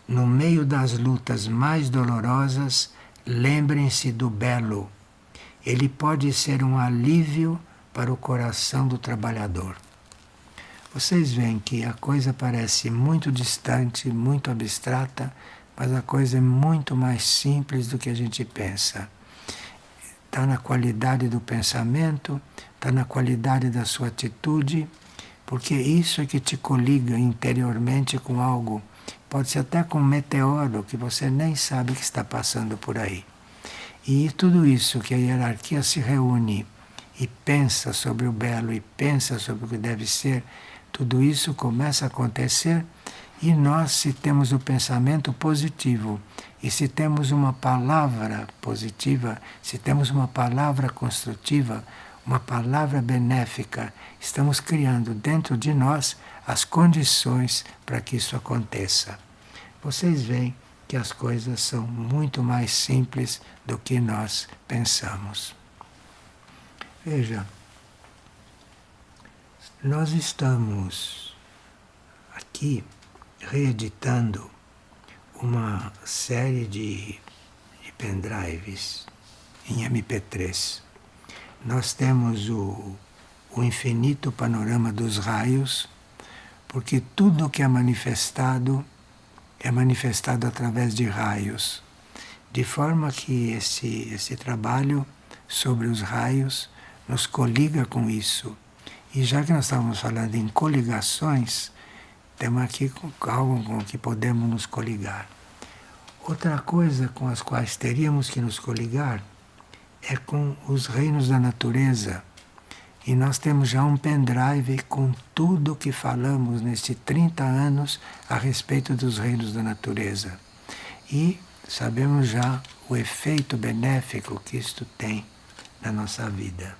No meio das lutas mais dolorosas, lembrem-se do belo. Ele pode ser um alívio para o coração do trabalhador. Vocês veem que a coisa parece muito distante, muito abstrata, mas a coisa é muito mais simples do que a gente pensa. Está na qualidade do pensamento, está na qualidade da sua atitude, porque isso é que te coliga interiormente com algo. Pode ser até com um meteoro que você nem sabe que está passando por aí. E tudo isso que a hierarquia se reúne e pensa sobre o belo e pensa sobre o que deve ser, tudo isso começa a acontecer. E nós, se temos o pensamento positivo, e se temos uma palavra positiva, se temos uma palavra construtiva, uma palavra benéfica, estamos criando dentro de nós as condições para que isso aconteça. Vocês veem que as coisas são muito mais simples do que nós pensamos. Veja, nós estamos aqui reeditando uma série de pendrives em MP3. Nós temos o infinito panorama dos raios, porque tudo que é manifestado através de raios. De forma que esse trabalho sobre os raios nos coliga com isso. E já que nós estávamos falando em coligações, temos aqui algo com que podemos nos coligar. Outra coisa com as quais teríamos que nos coligar é com os reinos da natureza. E nós temos já um pendrive com tudo o que falamos nestes 30 anos a respeito dos reinos da natureza. E sabemos já o efeito benéfico que isto tem na nossa vida.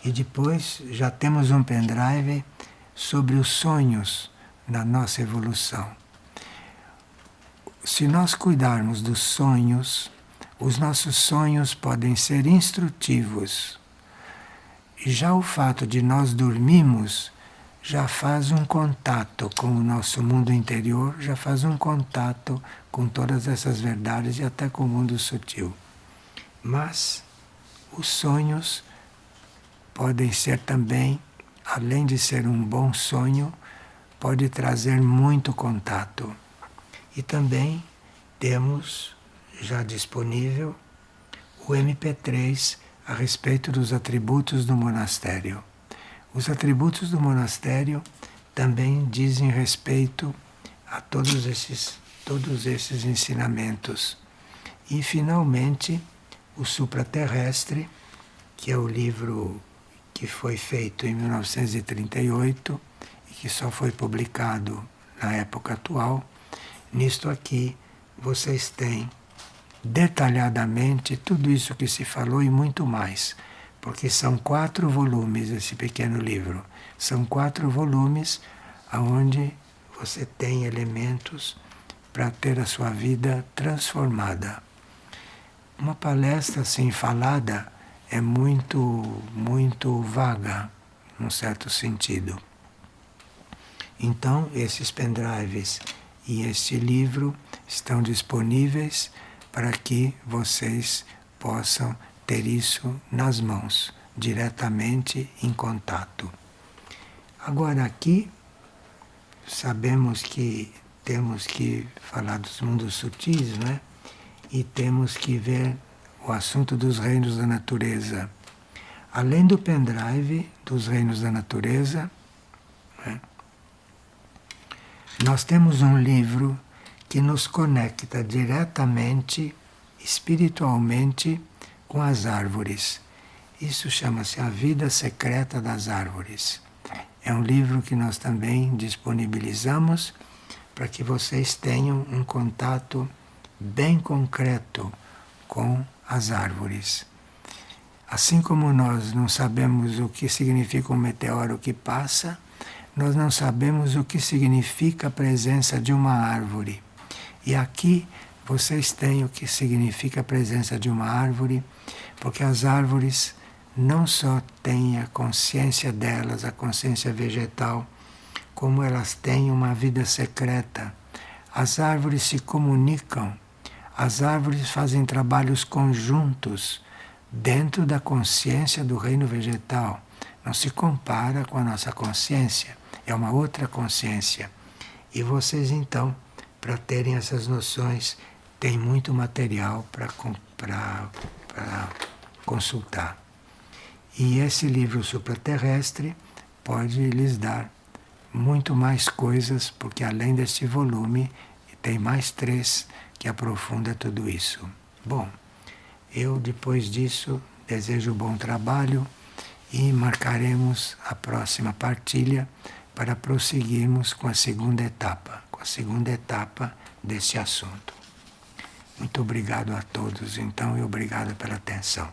E depois já temos um pendrive sobre os sonhos na nossa evolução. Se nós cuidarmos dos sonhos, os nossos sonhos podem ser instrutivos. E já o fato de nós dormirmos já faz um contato com o nosso mundo interior, já faz um contato com todas essas verdades e até com o mundo sutil. Mas os sonhos podem ser também, além de ser um bom sonho, pode trazer muito contato. E também temos já disponível o MP3 a respeito dos atributos do monastério. Os atributos do monastério também dizem respeito a todos esses ensinamentos. E, finalmente, o Supraterrestre, que é o livro que foi feito em 1938 e que só foi publicado na época atual. Nisto aqui vocês têm detalhadamente tudo isso que se falou e muito mais, porque são 4 volumes esse pequeno livro. São 4 volumes onde você tem elementos para ter a sua vida transformada. Uma palestra assim falada é muito vaga, num certo sentido. Então, esses pendrives e este livro estão disponíveis para que vocês possam ter isso nas mãos, diretamente em contato. Agora aqui, sabemos que temos que falar dos mundos sutis, não é? E temos que ver o assunto dos reinos da natureza. Além do pendrive dos reinos da natureza, né, nós temos um livro que nos conecta diretamente, espiritualmente, com as árvores. Isso chama-se A Vida Secreta das Árvores. É um livro que nós também disponibilizamos para que vocês tenham um contato bem concreto com as árvores. Assim como nós não sabemos o que significa um meteoro que passa, nós não sabemos o que significa a presença de uma árvore. E aqui vocês têm o que significa a presença de uma árvore, porque as árvores não só têm a consciência delas, a consciência vegetal, como elas têm uma vida secreta. As árvores se comunicam, as árvores fazem trabalhos conjuntos dentro da consciência do reino vegetal. Não se compara com a nossa consciência, é uma outra consciência. E vocês então para terem essas noções. Tem muito material para consultar. E esse livro supraterrestre pode lhes dar muito mais coisas, porque além deste volume, tem mais 3 que aprofunda tudo isso. Bom, eu depois disso desejo bom trabalho e marcaremos a próxima partilha para prosseguirmos com a segunda etapa desse assunto. Muito obrigado a todos, então, e obrigado pela atenção.